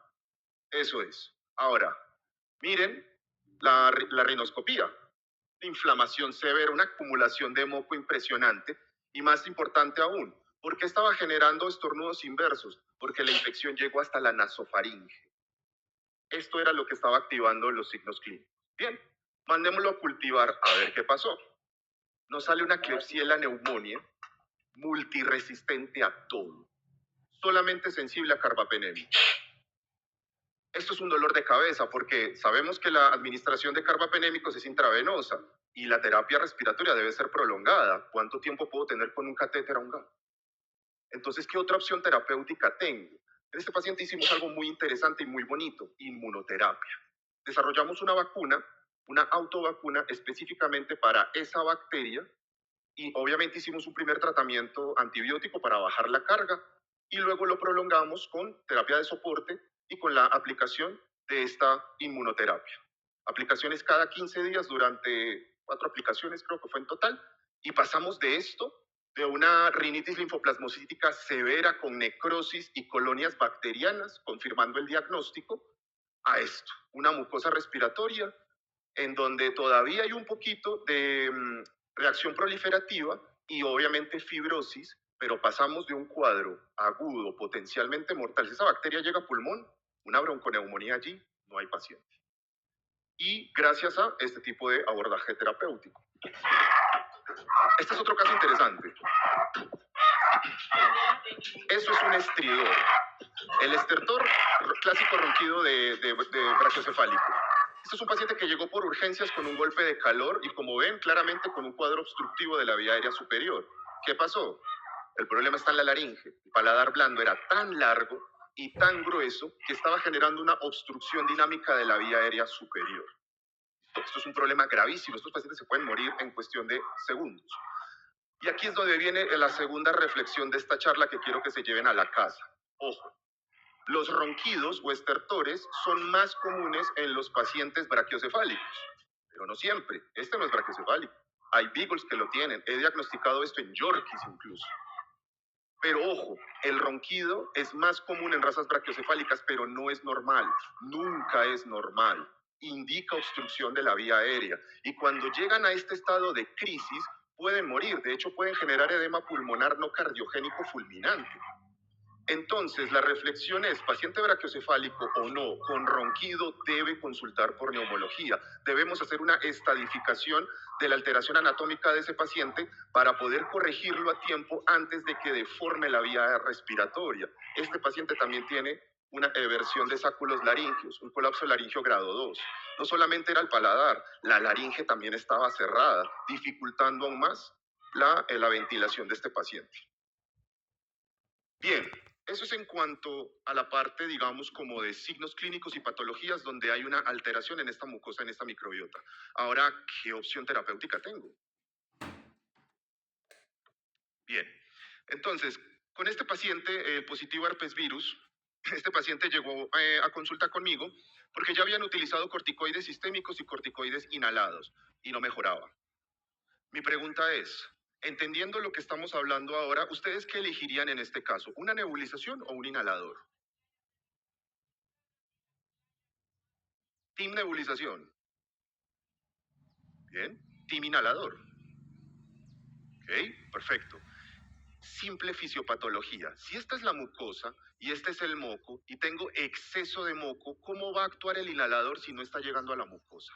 Eso es. Ahora, miren la rinoscopía. Inflamación severa, una acumulación de moco impresionante y más importante aún, ¿por qué estaba generando estornudos inversos? Porque la infección llegó hasta la nasofaringe. Esto era lo que estaba activando los signos clínicos. Bien, mandémoslo a cultivar a ver qué pasó. Nos sale una Klebsiella pneumoniae multiresistente a todo, solamente sensible a carbapenem. Esto es un dolor de cabeza porque sabemos que la administración de carbapenémicos es intravenosa y la terapia respiratoria debe ser prolongada. ¿Cuánto tiempo puedo tener con un catéter a un gato? Entonces, ¿qué otra opción terapéutica tengo? En este paciente hicimos algo muy interesante y muy bonito, inmunoterapia. Desarrollamos una vacuna, una autovacuna específicamente para esa bacteria y obviamente hicimos un primer tratamiento antibiótico para bajar la carga y luego lo prolongamos con terapia de soporte y con la aplicación de esta inmunoterapia. Aplicaciones cada 15 días durante 4 aplicaciones creo que fue en total y pasamos de esto de una rinitis linfoplasmocítica severa con necrosis y colonias bacterianas, confirmando el diagnóstico, a esto, una mucosa respiratoria en donde todavía hay un poquito de reacción proliferativa y obviamente fibrosis, pero pasamos de un cuadro agudo, potencialmente mortal. Si esa bacteria llega a pulmón, una bronconeumonía allí, no hay paciente. Y gracias a este tipo de abordaje terapéutico. Este es otro caso interesante. Eso es un estridor. El estertor, clásico ronquido de brachiocefálico. Este es un paciente que llegó por urgencias con un golpe de calor y, como ven, claramente con un cuadro obstructivo de la vía aérea superior. ¿Qué pasó? El problema está en la laringe. El paladar blando era tan largo y tan grueso que estaba generando una obstrucción dinámica de la vía aérea superior. Esto es un problema gravísimo. Estos pacientes se pueden morir en cuestión de segundos. Y aquí es donde viene la segunda reflexión de esta charla que quiero que se lleven a la casa. Ojo, los ronquidos o estertores son más comunes en los pacientes brachiocefálicos, pero no siempre. Este no es brachiocefálico. Hay beagles que lo tienen. He diagnosticado esto en Yorkies incluso. Pero ojo, el ronquido es más común en razas brachiocefálicas, pero no es normal. Nunca es normal. Indica obstrucción de la vía aérea. Y cuando llegan a este estado de crisis, pueden morir. De hecho, pueden generar edema pulmonar no cardiogénico fulminante. Entonces, la reflexión es, paciente brachiocefálico o no, con ronquido debe consultar por neumología. Debemos hacer una estadificación de la alteración anatómica de ese paciente para poder corregirlo a tiempo antes de que deforme la vía respiratoria. Este paciente también tiene una eversión de sáculos laringeos, un colapso laringio grado 2. No solamente era el paladar, la laringe también estaba cerrada, dificultando aún más la ventilación de este paciente. Bien, eso es en cuanto a la parte, digamos, como de signos clínicos y patologías donde hay una alteración en esta mucosa, en esta microbiota. Ahora, ¿qué opción terapéutica tengo? Bien, entonces, con este paciente positivo a herpes virus, este paciente llegó a consulta conmigo porque ya habían utilizado corticoides sistémicos y corticoides inhalados y no mejoraba. Mi pregunta es, entendiendo lo que estamos hablando ahora, ¿ustedes qué elegirían en este caso? ¿Una nebulización o un inhalador? Team nebulización. Bien. Team inhalador. Ok, perfecto. Simple fisiopatología. Si esta es la mucosa y este es el moco y tengo exceso de moco, ¿cómo va a actuar el inhalador si no está llegando a la mucosa?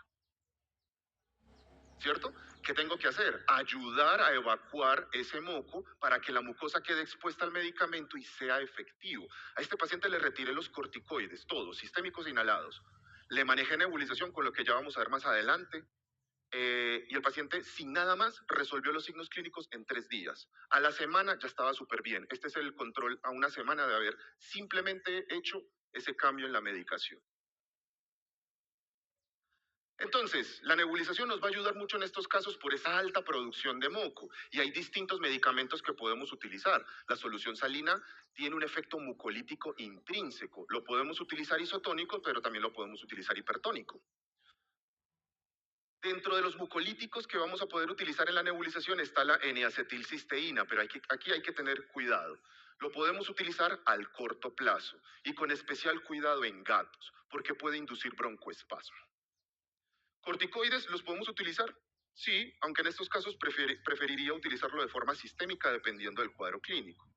¿Cierto? ¿Qué tengo que hacer? Ayudar a evacuar ese moco para que la mucosa quede expuesta al medicamento y sea efectivo. A este paciente le retiré los corticoides, todos, sistémicos e inhalados. Le manejé nebulización, con lo que ya vamos a ver más adelante. Y el paciente, sin nada más, resolvió los signos clínicos en 3 días. A la semana ya estaba súper bien. Este es el control a una semana de haber simplemente hecho ese cambio en la medicación. Entonces, la nebulización nos va a ayudar mucho en estos casos por esa alta producción de moco y hay distintos medicamentos que podemos utilizar. La solución salina tiene un efecto mucolítico intrínseco. Lo podemos utilizar isotónico, pero también lo podemos utilizar hipertónico. Dentro de los mucolíticos que vamos a poder utilizar en la nebulización está la N-acetilcisteína, pero aquí hay que tener cuidado. Lo podemos utilizar al corto plazo y con especial cuidado en gatos, porque puede inducir broncoespasmo. ¿Corticoides los podemos utilizar? Sí, aunque en estos casos preferiría utilizarlo de forma sistémica dependiendo del cuadro clínico.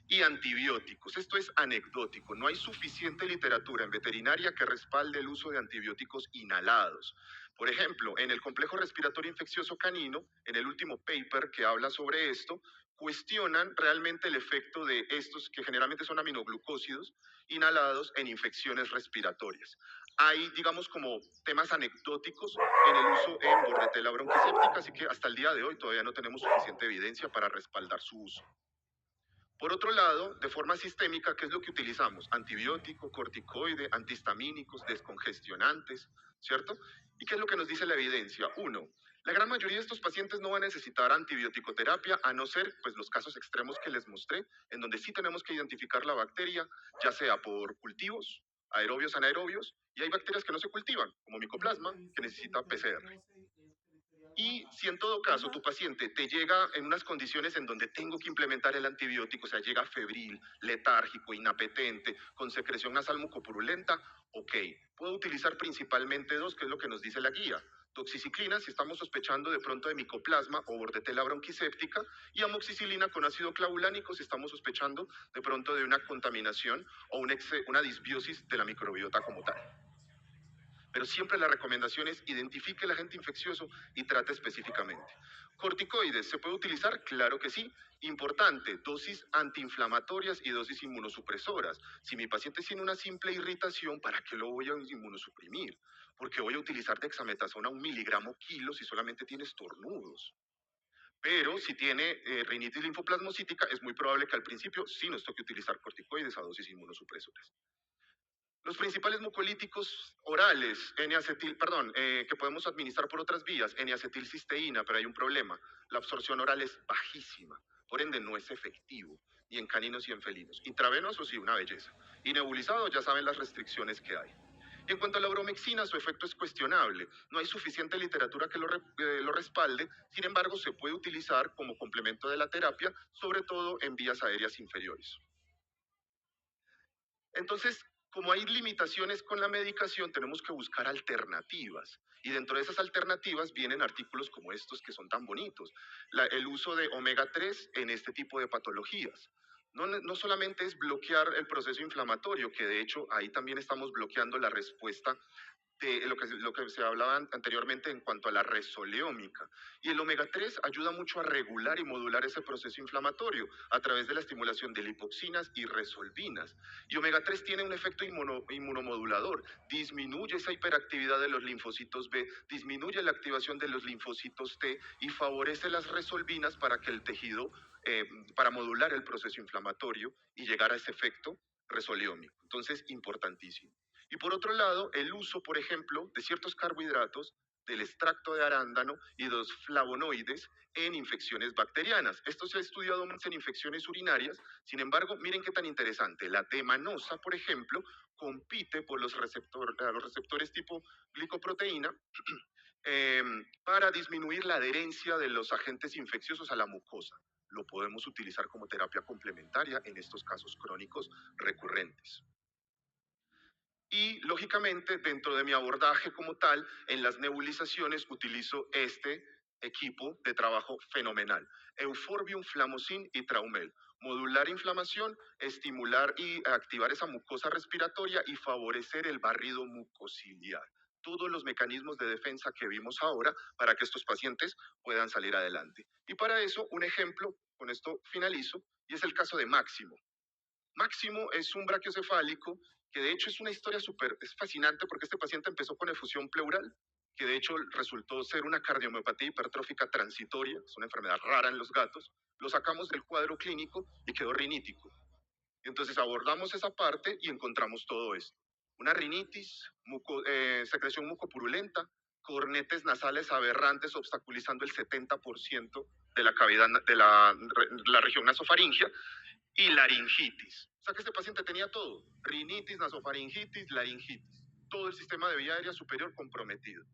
Y antibióticos, esto es anecdótico, no hay suficiente literatura en veterinaria que respalde el uso de antibióticos inhalados. Por ejemplo, en el complejo respiratorio infeccioso canino, en el último paper que habla sobre esto, cuestionan realmente el efecto de estos, que generalmente son aminoglucósidos, inhalados en infecciones respiratorias. Hay, digamos, como temas anecdóticos en el uso en bordetela bronquicéptica, así que hasta el día de hoy todavía no tenemos suficiente evidencia para respaldar su uso. Por otro lado, de forma sistémica, ¿qué es lo que utilizamos? Antibiótico, corticoide, antihistamínicos, descongestionantes, ¿cierto? ¿Y qué es lo que nos dice la evidencia? Uno, la gran mayoría de estos pacientes no van a necesitar antibiótico-terapia, a no ser pues, los casos extremos que les mostré, en donde sí tenemos que identificar la bacteria, ya sea por cultivos, aerobios, anaerobios, y hay bacterias que no se cultivan, como micoplasma, que necesita PCR. Y si en todo caso tu paciente te llega en unas condiciones en donde tengo que implementar el antibiótico, o sea, llega febril, letárgico, inapetente, con secreción nasal mucopurulenta, ok, puedo utilizar principalmente dos, que es lo que nos dice la guía. Doxiciclina si estamos sospechando de pronto de micoplasma o bordetela bronquiséptica, y amoxicilina con ácido clavulánico si estamos sospechando de pronto de una contaminación o una disbiosis de la microbiota como tal. Pero siempre la recomendación es identifique el agente infeccioso y trate específicamente. ¿Corticoides se puede utilizar? Claro que sí. Importante, dosis antiinflamatorias y dosis inmunosupresoras. Si mi paciente tiene una simple irritación, ¿para qué lo voy a inmunosuprimir? Porque voy a utilizar dexametasona 1 mg/kg si solamente tiene estornudos. Pero si tiene rinitis linfoplasmocítica, es muy probable que al principio sí nos toque utilizar corticoides a dosis inmunosupresoras. Los principales mucolíticos orales, que podemos administrar por otras vías, N-acetilcisteína, pero hay un problema. La absorción oral es bajísima, por ende no es efectivo, ni en caninos y en felinos. Intravenoso sí, una belleza. Y nebulizado, ya saben las restricciones que hay. En cuanto a la bromexina, su efecto es cuestionable. No hay suficiente literatura que lo respalde, sin embargo, se puede utilizar como complemento de la terapia, sobre todo en vías aéreas inferiores. Entonces, como hay limitaciones con la medicación, tenemos que buscar alternativas. Y dentro de esas alternativas vienen artículos como estos que son tan bonitos. El uso de omega 3 en este tipo de patologías. No solamente es bloquear el proceso inflamatorio, que de hecho ahí también estamos bloqueando la respuesta de lo que se hablaba anteriormente en cuanto a la resoleómica. Y el omega 3 ayuda mucho a regular y modular ese proceso inflamatorio a través de la estimulación de lipoxinas y resolvinas. Y omega 3 tiene un efecto inmunomodulador, disminuye esa hiperactividad de los linfocitos B, disminuye la activación de los linfocitos T y favorece las resolvinas para que el tejido, para modular el proceso inflamatorio y llegar a ese efecto resoleómico. Entonces, importantísimo. Y por otro lado, el uso, por ejemplo, de ciertos carbohidratos, del extracto de arándano y de los flavonoides en infecciones bacterianas. Esto se ha estudiado más en infecciones urinarias, sin embargo, miren qué tan interesante. La D-manosa, por ejemplo, compite por los receptores tipo glicoproteína para disminuir la adherencia de los agentes infecciosos a la mucosa. Lo podemos utilizar como terapia complementaria en estos casos crónicos recurrentes. Y lógicamente, dentro de mi abordaje como tal, en las nebulizaciones utilizo este equipo de trabajo fenomenal. Euphorbium, Flamocin y Traumel. Modular inflamación, estimular y activar esa mucosa respiratoria y favorecer el barrido mucociliar. Todos los mecanismos de defensa que vimos ahora para que estos pacientes puedan salir adelante. Y para eso, un ejemplo, con esto finalizo, y es el caso de Máximo. Máximo es un brachiocefálico que de hecho es una historia es fascinante porque este paciente empezó con efusión pleural, que de hecho resultó ser una cardiomiopatía hipertrófica transitoria, es una enfermedad rara en los gatos. Lo sacamos del cuadro clínico y quedó rinítico. Entonces abordamos esa parte y encontramos todo esto. Una rinitis, secreción mucopurulenta, cornetes nasales aberrantes obstaculizando el 70% de la cavidad de la región nasofaringea, y laringitis. O sea que este paciente tenía todo: rinitis, nasofaringitis, laringitis. Todo el sistema de vía aérea superior comprometido.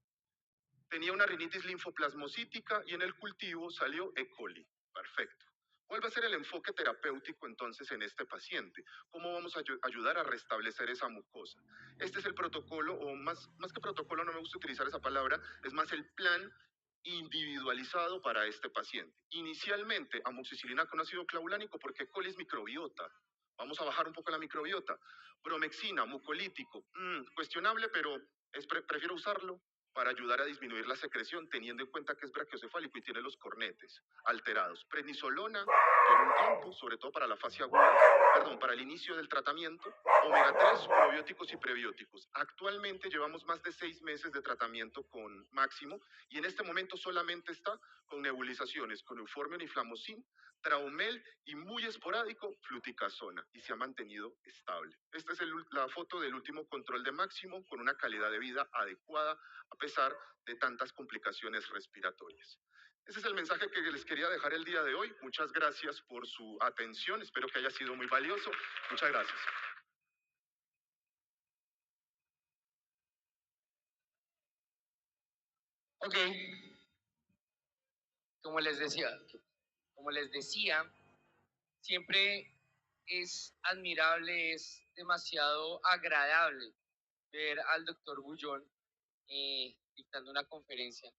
Tenía una rinitis linfoplasmocítica y en el cultivo salió E. coli. Perfecto. ¿Cuál va a ser el enfoque terapéutico entonces en este paciente? ¿Cómo vamos a ayudar a restablecer esa mucosa? Este es el protocolo, o más que protocolo, no me gusta utilizar esa palabra, es más el plan individualizado para este paciente. Inicialmente, amoxicilina con ácido clavulánico porque coli es microbiota. Vamos a bajar un poco la microbiota. Bromexina, mucolítico, cuestionable, pero prefiero usarlo para ayudar a disminuir la secreción, teniendo en cuenta que es brachiocefálico y tiene los cornetes alterados. Prednisolona por un tiempo, sobre todo para la fase aguda, para el inicio del tratamiento. Omega 3, probióticos y prebióticos. Actualmente llevamos más de 6 meses de tratamiento con Máximo y en este momento solamente está con nebulizaciones, con Euphorbium y Flamocin, Traumel y muy esporádico fluticasona, y se ha mantenido estable. Esta es la foto del último control de Máximo con una calidad de vida adecuada a pesar de tantas complicaciones respiratorias. Ese es el mensaje que les quería dejar el día de hoy. Muchas gracias por su atención. Espero que haya sido muy valioso. Muchas gracias. Ok. como les decía, como les decía, siempre es admirable, es demasiado agradable ver al doctor Bullón dictando una conferencia,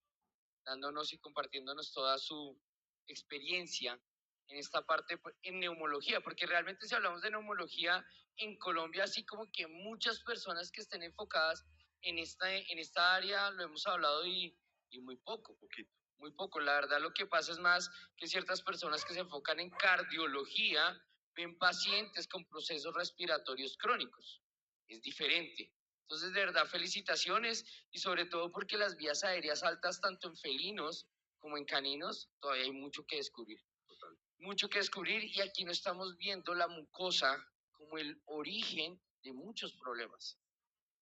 dándonos y compartiéndonos toda su experiencia en esta parte en neumología, porque realmente si hablamos de neumología en Colombia, así como que muchas personas que estén enfocadas en esta área, lo hemos hablado y muy poco, Poquito. muy poco. La verdad lo que pasa es más que ciertas personas que se enfocan en cardiología ven pacientes con procesos respiratorios crónicos. Es diferente. Entonces, de verdad, felicitaciones y sobre todo porque las vías aéreas altas, tanto en felinos como en caninos, todavía hay mucho que descubrir. Total. Mucho que descubrir y aquí no estamos viendo la mucosa como el origen de muchos problemas.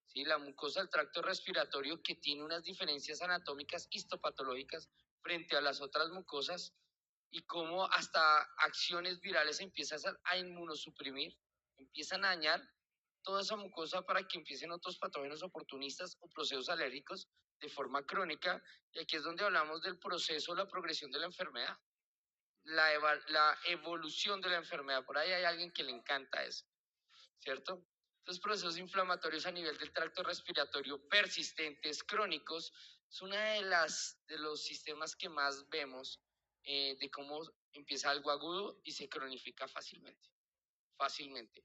¿Sí? La mucosa del tracto respiratorio que tiene unas diferencias anatómicas histopatológicas frente a las otras mucosas y cómo hasta acciones virales empiezan a inmunosuprimir, empiezan a dañar toda esa mucosa para que empiecen otros patógenos oportunistas o procesos alérgicos de forma crónica. Y aquí es donde hablamos del proceso, la progresión de la enfermedad, la evolución de la enfermedad. Por ahí hay alguien que le encanta eso, ¿cierto? Los procesos inflamatorios a nivel del tracto respiratorio persistentes, crónicos, es una de los sistemas que más vemos de cómo empieza algo agudo y se cronifica fácilmente, fácilmente.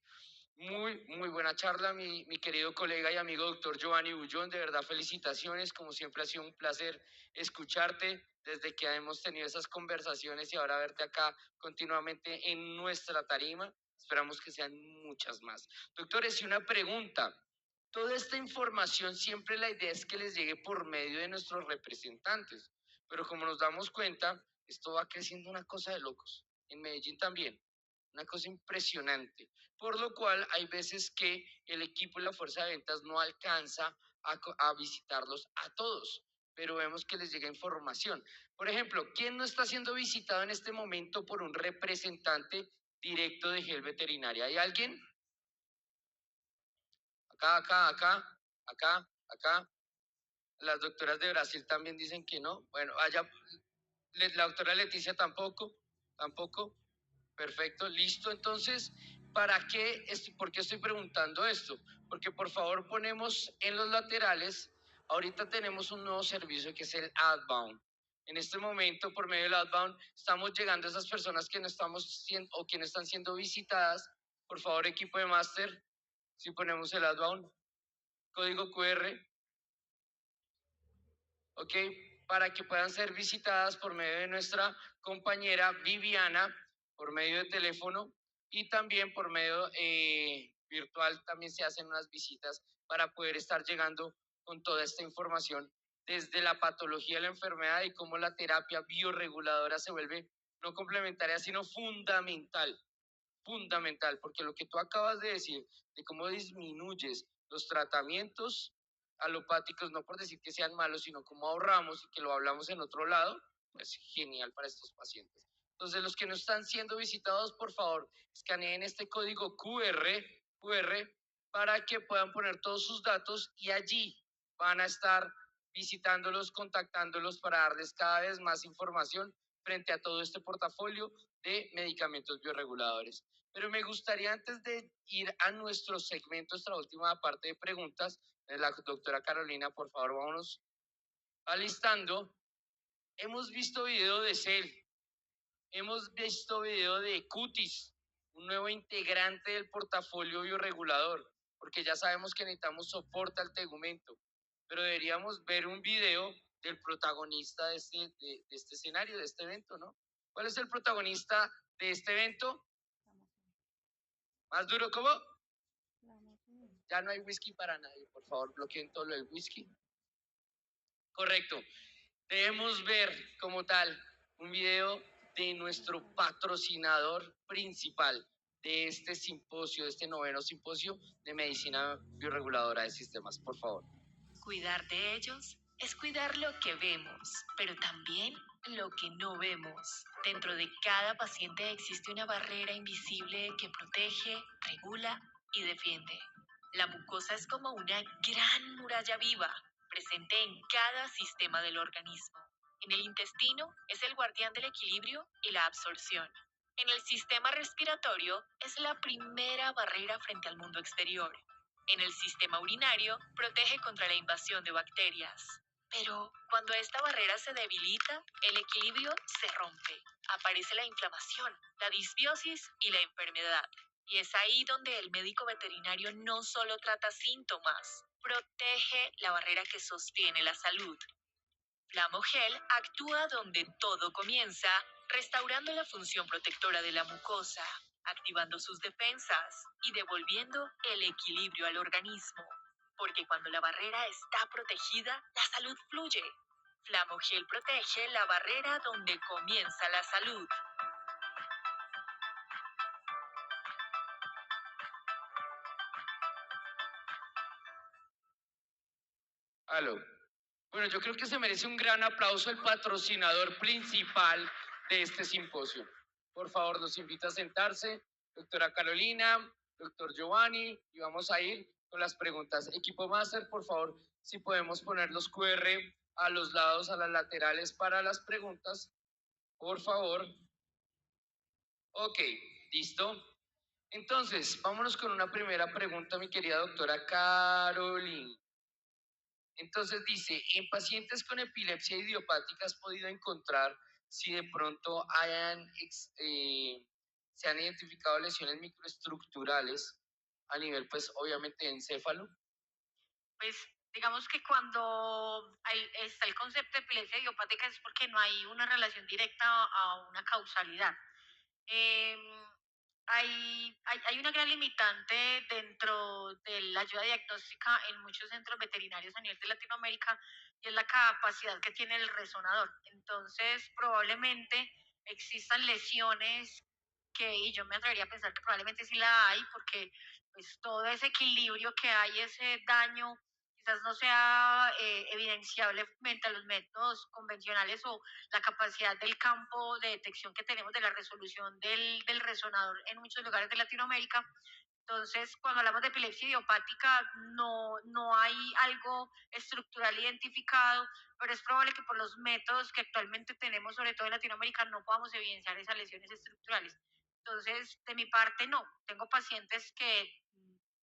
Muy buena charla, mi querido colega y amigo doctor Giovanni Bullón. De verdad, felicitaciones. Como siempre, ha sido un placer escucharte desde que hemos tenido esas conversaciones y ahora verte acá continuamente en nuestra tarima. Esperamos que sean muchas más. Doctores, y una pregunta. Toda esta información siempre la idea es que les llegue por medio de nuestros representantes, pero como nos damos cuenta, esto va creciendo una cosa de locos. En Medellín también, una cosa impresionante, por lo cual hay veces que el equipo y la fuerza de ventas no alcanza a visitarlos a todos, pero vemos que les llega información. Por ejemplo, ¿quién no está siendo visitado en este momento por un representante directo de Gel Veterinaria? ¿Hay alguien? Acá. Las doctoras de Brasil también dicen que no. Bueno, allá, la doctora Leticia tampoco. Perfecto, listo. Entonces, ¿por qué estoy preguntando esto? Porque por favor ponemos en los laterales, ahorita tenemos un nuevo servicio que es el Outbound. En este momento, por medio del Outbound, estamos llegando a esas personas que no estamos siendo o que no están siendo visitadas. Por favor, equipo de máster, si ponemos el Outbound, código QR, ¿ok? Para que puedan ser visitadas por medio de nuestra compañera Viviana, por medio de teléfono y también por medio virtual también se hacen unas visitas para poder estar llegando con toda esta información desde la patología de la enfermedad y cómo la terapia bioreguladora se vuelve no complementaria, sino fundamental, porque lo que tú acabas de decir, de cómo disminuyes los tratamientos alopáticos, no por decir que sean malos, sino cómo ahorramos y que lo hablamos en otro lado, pues genial para estos pacientes. Entonces, los que no están siendo visitados, por favor, escaneen este código QR para que puedan poner todos sus datos y allí van a estar visitándolos, contactándolos para darles cada vez más información frente a todo este portafolio de medicamentos bioreguladores. Pero me gustaría, antes de ir a nuestro segmento, nuestra última parte de preguntas, la doctora Carolina, por favor, vámonos alistando. Hemos visto video de CEL, hemos visto video de Cutis, un nuevo integrante del portafolio bioregulador, porque ya sabemos que necesitamos soporte al tegumento, pero deberíamos ver un video del protagonista de este escenario, de este evento, ¿no? ¿Cuál es el protagonista de este evento? ¿Más duro cómo? Ya no hay whisky para nadie, por favor, bloqueen todo el whisky. Correcto. Debemos ver como tal un video de nuestro patrocinador principal de este simposio, de este noveno simposio de medicina bioreguladora de sistemas, por favor. Cuidar de ellos es cuidar lo que vemos, pero también lo que no vemos. Dentro de cada paciente existe una barrera invisible que protege, regula y defiende. La mucosa es como una gran muralla viva, presente en cada sistema del organismo. En el intestino es el guardián del equilibrio y la absorción. En el sistema respiratorio es la primera barrera frente al mundo exterior. En el sistema urinario protege contra la invasión de bacterias. Pero cuando esta barrera se debilita, el equilibrio se rompe. Aparece la inflamación, la disbiosis y la enfermedad. Y es ahí donde el médico veterinario no solo trata síntomas, protege la barrera que sostiene la salud. Flamogel actúa donde todo comienza, restaurando la función protectora de la mucosa, activando sus defensas y devolviendo el equilibrio al organismo. Porque cuando la barrera está protegida, la salud fluye. Flamogel protege la barrera donde comienza la salud. Aló. Bueno, yo creo que se merece un gran aplauso el patrocinador principal de este simposio. Por favor, los invito a sentarse, doctora Carolina, doctor Giovanni, y vamos a ir con las preguntas. Equipo Master, por favor, si podemos poner los QR a los lados, a las laterales para las preguntas, por favor. Ok, listo. Entonces, vámonos con una primera pregunta, mi querida doctora Carolina. Entonces dice, en pacientes con epilepsia idiopática has podido encontrar si de pronto se han identificado lesiones microestructurales a nivel, pues, obviamente, de encéfalo. Pues digamos que cuando está el concepto de epilepsia idiopática es porque no hay una relación directa a una causalidad. Em, hay una gran limitante dentro de la ayuda diagnóstica en muchos centros veterinarios a nivel de Latinoamérica y es la capacidad que tiene el resonador. Entonces, probablemente existan lesiones y yo me atrevería a pensar que probablemente sí la hay, porque pues todo ese equilibrio que hay, ese daño, quizás no sea evidenciable frente a los métodos convencionales o la capacidad del campo de detección que tenemos de la resolución del resonador en muchos lugares de Latinoamérica. Entonces, cuando hablamos de epilepsia idiopática, no hay algo estructural identificado, pero es probable que por los métodos que actualmente tenemos, sobre todo en Latinoamérica, no podamos evidenciar esas lesiones estructurales. Entonces, de mi parte, no. Tengo pacientes que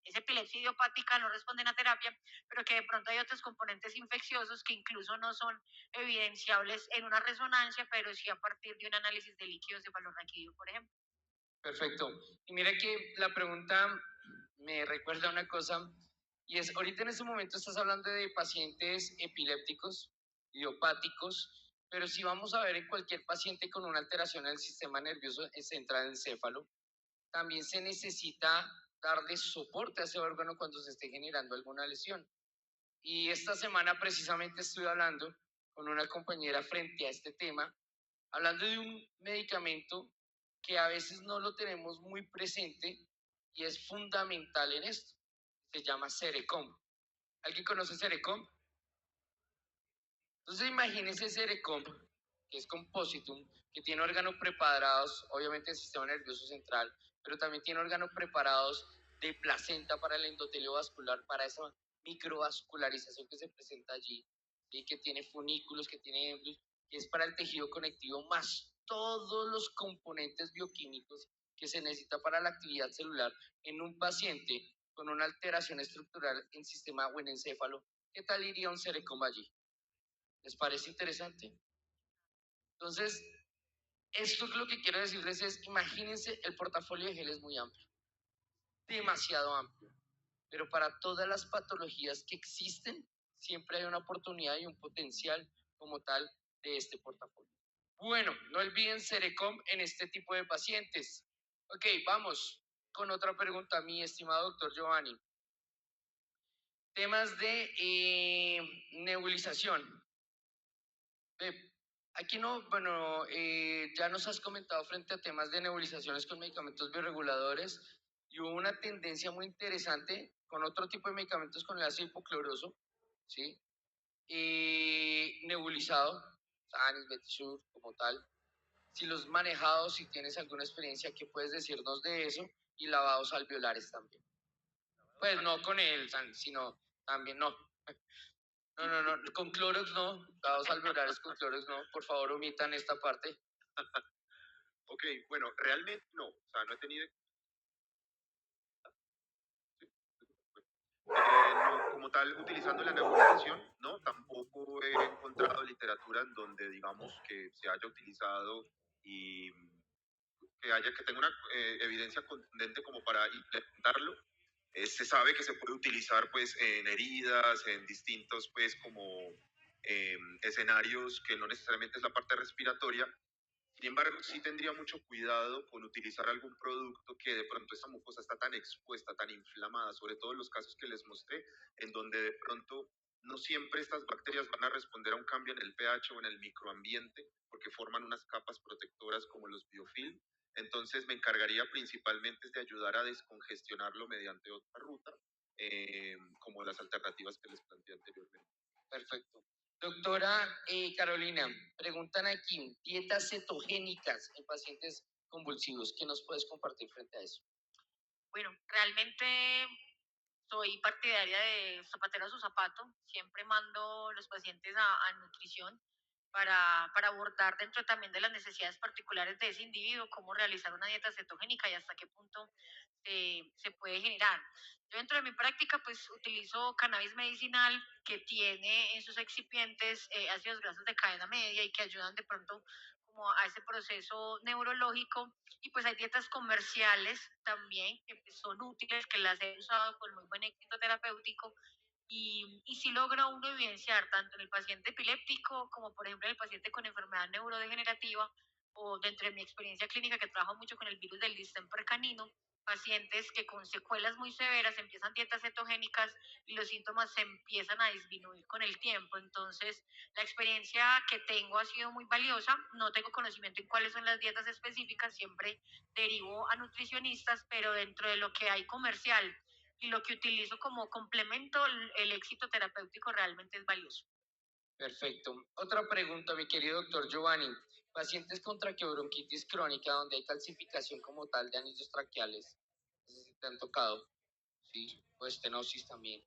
es epilepsia idiopática, no responden a terapia, pero que de pronto hay otros componentes infecciosos que incluso no son evidenciables en una resonancia, pero sí a partir de un análisis de líquidos cefalorraquídeo, por ejemplo. Perfecto. Y mira que la pregunta me recuerda una cosa, y es, ahorita en este momento estás hablando de pacientes epilépticos, idiopáticos, pero si vamos a ver en cualquier paciente con una alteración del sistema nervioso central encéfalo, también se necesita darle soporte a ese órgano cuando se esté generando alguna lesión. Y esta semana precisamente estuve hablando con una compañera frente a este tema, hablando de un medicamento que a veces no lo tenemos muy presente y es fundamental en esto. Se llama Cerecom. ¿Alguien conoce Cerecom? Entonces imagínense Cerecom, que es compositum, que tiene órganos preparados, obviamente del sistema nervioso central, pero también tiene órganos preparados de placenta para el endotelio vascular, para esa microvascularización que se presenta allí, y que tiene funículos, que tiene embryos, que es para el tejido conectivo, más todos los componentes bioquímicos que se necesita para la actividad celular en un paciente con una alteración estructural en sistema o en encéfalo. ¿Qué tal iría un Cerecom allí? ¿Les parece interesante? Entonces, esto es lo que quiero decirles es, imagínense, el portafolio de gel es muy amplio, demasiado amplio, pero para todas las patologías que existen, siempre hay una oportunidad y un potencial como tal de este portafolio. Bueno, no olviden Cerecom en este tipo de pacientes. Ok, vamos con otra pregunta, mi estimado doctor Giovanni. Temas de nebulización. Aquí no, bueno, ya nos has comentado frente a temas de nebulizaciones con medicamentos bioreguladores y hubo una tendencia muy interesante con otro tipo de medicamentos con el ácido hipocloroso, ¿sí? Nebulizado, Sanis, Betisur, como tal. Si los has manejado, si tienes alguna experiencia, ¿qué puedes decirnos de eso? Y lavados alveolares también. Pues no con el Sanis, sino también no. No, con Clorox no, dados alveolares con Clorox no, por favor omitan esta parte. Ok, bueno, realmente no, o sea, no he tenido... no, como tal, utilizando la nebulización, no, tampoco he encontrado literatura en donde digamos que se haya utilizado y que tenga una evidencia contundente como para implementarlo. Se sabe que se puede utilizar pues en heridas, en distintos pues como escenarios que no necesariamente es la parte respiratoria. Sin embargo, sí tendría mucho cuidado con utilizar algún producto que de pronto esa mucosa está tan expuesta, tan inflamada, sobre todo en los casos que les mostré, en donde de pronto no siempre estas bacterias van a responder a un cambio en el pH o en el microambiente, porque forman unas capas protectoras como los biofilm. Entonces me encargaría principalmente de ayudar a descongestionarlo mediante otra ruta, como las alternativas que les planteé anteriormente. Perfecto. Doctora Carolina, preguntan aquí, dietas cetogénicas en pacientes convulsivos, ¿qué nos puedes compartir frente a eso? Bueno, realmente soy partidaria de zapatero a su zapato. Siempre mando los pacientes a nutrición para abordar dentro también de las necesidades particulares de ese individuo, cómo realizar una dieta cetogénica y hasta qué punto se puede generar. Yo dentro de mi práctica pues utilizo cannabis medicinal que tiene en sus excipientes ácidos grasos de cadena media y que ayudan de pronto como a ese proceso neurológico y pues hay dietas comerciales también que pues, son útiles, que las he usado con muy buen éxito terapéutico y sí logra uno evidenciar tanto en el paciente epiléptico como por ejemplo en el paciente con enfermedad neurodegenerativa o dentro de mi experiencia clínica que trabajo mucho con el virus del distemper canino, pacientes que con secuelas muy severas empiezan dietas cetogénicas y los síntomas se empiezan a disminuir con el tiempo. Entonces, la experiencia que tengo ha sido muy valiosa. No tengo conocimiento en cuáles son las dietas específicas, siempre derivo a nutricionistas, pero dentro de lo que hay comercial y lo que utilizo como complemento, el éxito terapéutico realmente es valioso. Perfecto. Otra pregunta, mi querido doctor Giovanni. Pacientes con traqueobronquitis crónica donde hay calcificación como tal de anillos traqueales, no sé si te han tocado, sí, o estenosis también.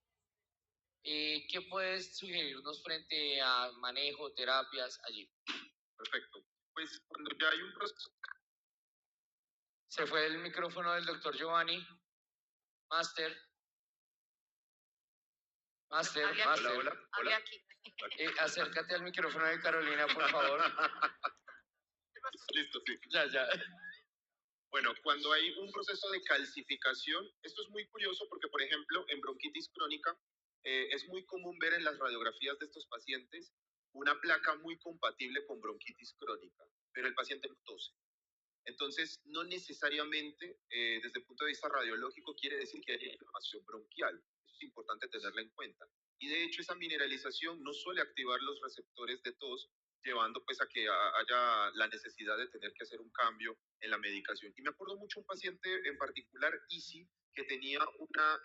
¿Qué puedes sugerirnos frente a manejo, terapias allí? Perfecto. Pues cuando ya hay un proceso... Se fue el micrófono del doctor Giovanni. Master. Master, Hable aquí, Master. Hola, hable hola. aquí. Acércate al micrófono de Carolina, por favor. Listo, sí. Ya. Bueno, cuando hay un proceso de calcificación, esto es muy curioso porque, por ejemplo, en bronquitis crónica es muy común ver en las radiografías de estos pacientes una placa muy compatible con bronquitis crónica, pero el paciente no tose. Entonces, no necesariamente desde el punto de vista radiológico quiere decir que haya inflamación bronquial. Eso es importante tenerlo en cuenta. Y de hecho, esa mineralización no suele activar los receptores de tos, llevando pues a que haya la necesidad de tener que hacer un cambio en la medicación. Y me acuerdo mucho un paciente en particular, Easy, que tenía una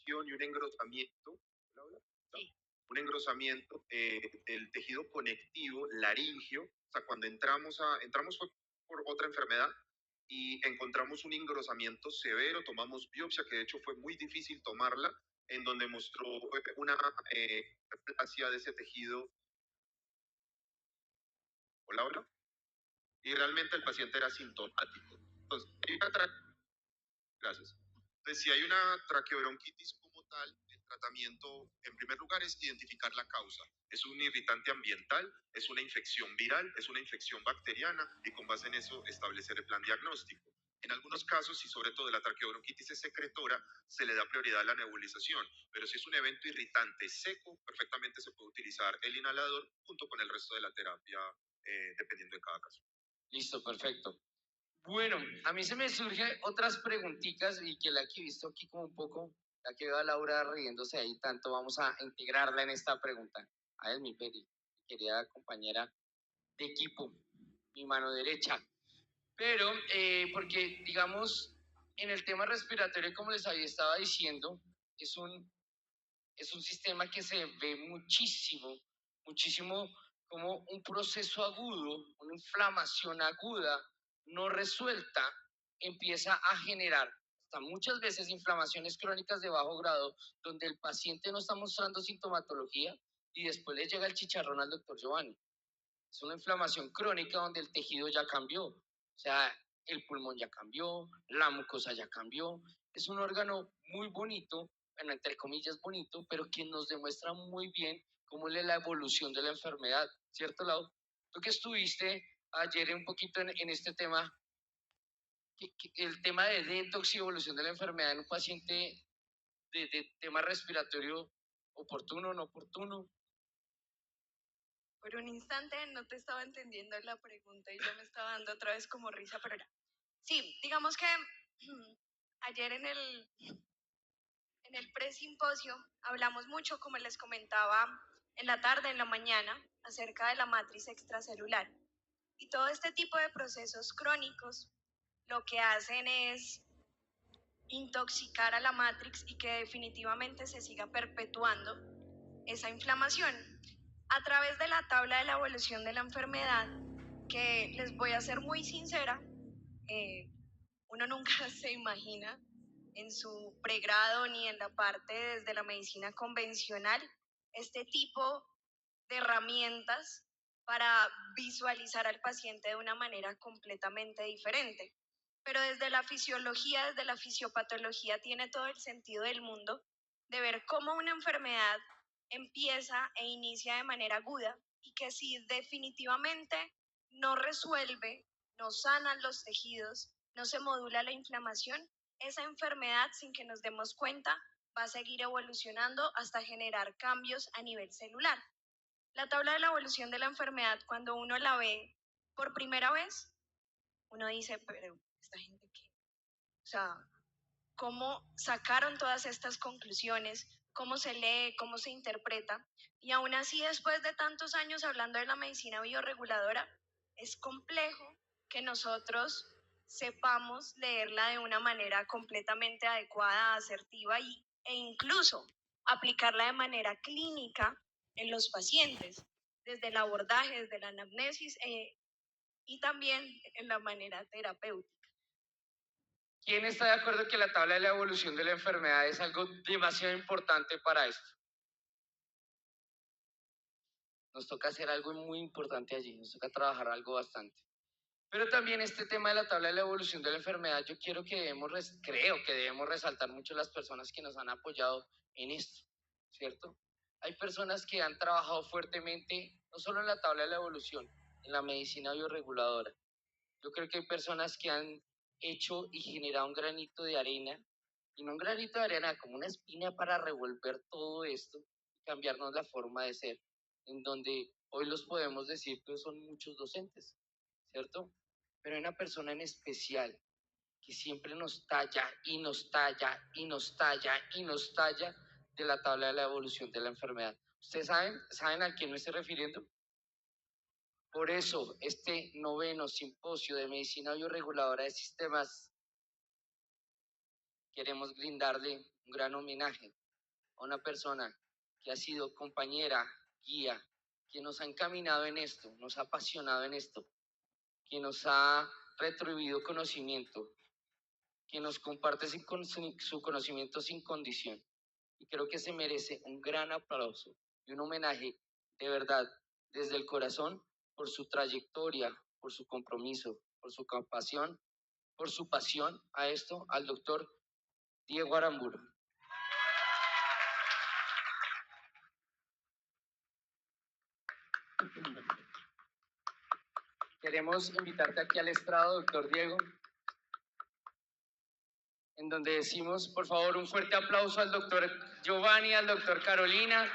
y un engrosamiento, Sí. un engrosamiento del tejido conectivo laringio. O sea, cuando entramos fue por otra enfermedad y encontramos un engrosamiento severo, tomamos biopsia, que de hecho fue muy difícil tomarla, en donde mostró una plasia de ese tejido. Hola. Y realmente el paciente era sintomático. Entonces, gracias. Entonces, si hay una traqueobronquitis como tal, el tratamiento, en primer lugar, es identificar la causa. ¿Es un irritante ambiental? ¿Es una infección viral? ¿Es una infección bacteriana? Y con base en eso, establecer el plan diagnóstico. En algunos casos, y sobre todo la traqueobronquitis es secretora, se le da prioridad a la nebulización. Pero si es un evento irritante seco, perfectamente se puede utilizar el inhalador junto con el resto de la terapia, dependiendo de cada caso. Listo, perfecto. Bueno, a mí se me surgen otras preguntitas y que la que he visto aquí como un poco, la que veo a Laura riéndose ahí tanto, vamos a integrarla en esta pregunta. A él, mi peri, mi querida compañera de equipo, mi mano derecha. Pero, porque, digamos, en el tema respiratorio, como les había estado diciendo, es es un sistema que se ve muchísimo como un proceso agudo, una inflamación aguda no resuelta, empieza a generar hasta muchas veces inflamaciones crónicas de bajo grado, donde el paciente no está mostrando sintomatología y después le llega el chicharrón al doctor Giovanni. Es una inflamación crónica donde el tejido ya cambió, o sea, el pulmón ya cambió, la mucosa ya cambió. Es un órgano muy bonito, bueno, entre comillas bonito, pero que nos demuestra muy bien cómo es la evolución de la enfermedad, ¿cierto, Lau? Tú que estuviste ayer un poquito en este tema, el tema de detox y evolución de la enfermedad en un paciente de tema respiratorio oportuno o no oportuno. Por un instante no te estaba entendiendo la pregunta y yo me estaba dando otra vez como risa, pero ya. Sí, digamos que ayer en el presimposio hablamos mucho, como les comentaba, en la tarde, en la mañana, acerca de la matriz extracelular. Y todo este tipo de procesos crónicos lo que hacen es intoxicar a la matrix y que definitivamente se siga perpetuando esa inflamación. A través de la tabla de la evolución de la enfermedad, que les voy a ser muy sincera, uno nunca se imagina en su pregrado ni en la parte desde la medicina convencional este tipo de herramientas para visualizar al paciente de una manera completamente diferente. Pero desde la fisiología, desde la fisiopatología, tiene todo el sentido del mundo de ver cómo una enfermedad empieza e inicia de manera aguda y que si definitivamente no resuelve, no sanan los tejidos, no se modula la inflamación, esa enfermedad, sin que nos demos cuenta, va a seguir evolucionando hasta generar cambios a nivel celular. La tabla de la evolución de la enfermedad, cuando uno la ve por primera vez, uno dice, pero esta gente qué, o sea, ¿cómo sacaron todas estas conclusiones? ¿Cómo se lee? ¿Cómo se interpreta? Y aún así, después de tantos años hablando de la medicina bioreguladora, es complejo que nosotros sepamos leerla de una manera completamente adecuada, asertiva e incluso aplicarla de manera clínica en los pacientes, desde el abordaje, desde la anamnesis y también en la manera terapéutica. ¿Quién está de acuerdo que la tabla de la evolución de la enfermedad es algo demasiado importante para esto? Nos toca hacer algo muy importante allí, nos toca trabajar algo bastante. Pero también este tema de la tabla de la evolución de la enfermedad, yo creo que debemos resaltar mucho las personas que nos han apoyado en esto, ¿cierto? Hay personas que han trabajado fuertemente, no solo en la tabla de la evolución, en la medicina bioreguladora. Yo creo que hay personas que han hecho y generado un granito de arena, y no un granito de arena, como una espina para revolver todo esto y cambiarnos la forma de ser, en donde hoy los podemos decir que son muchos docentes, ¿cierto? Pero hay una persona en especial que siempre nos talla y nos talla y nos talla y nos talla de la tabla de la evolución de la enfermedad. ¿Ustedes saben a quién me estoy refiriendo? Por eso, este 9º simposio de medicina bioreguladora de sistemas, queremos brindarle un gran homenaje a una persona que ha sido compañera, guía, que nos ha encaminado en esto, nos ha apasionado en esto, que nos ha retribuido conocimiento, que nos comparte su conocimiento sin condición. Y creo que se merece un gran aplauso y un homenaje de verdad desde el corazón por su trayectoria, por su compromiso, por su compasión, por su pasión a esto, al doctor Diego Aramburu. Queremos invitarte aquí al estrado, doctor Diego, en donde decimos, por favor, un fuerte aplauso al doctor Giovanni, al doctor Carolina,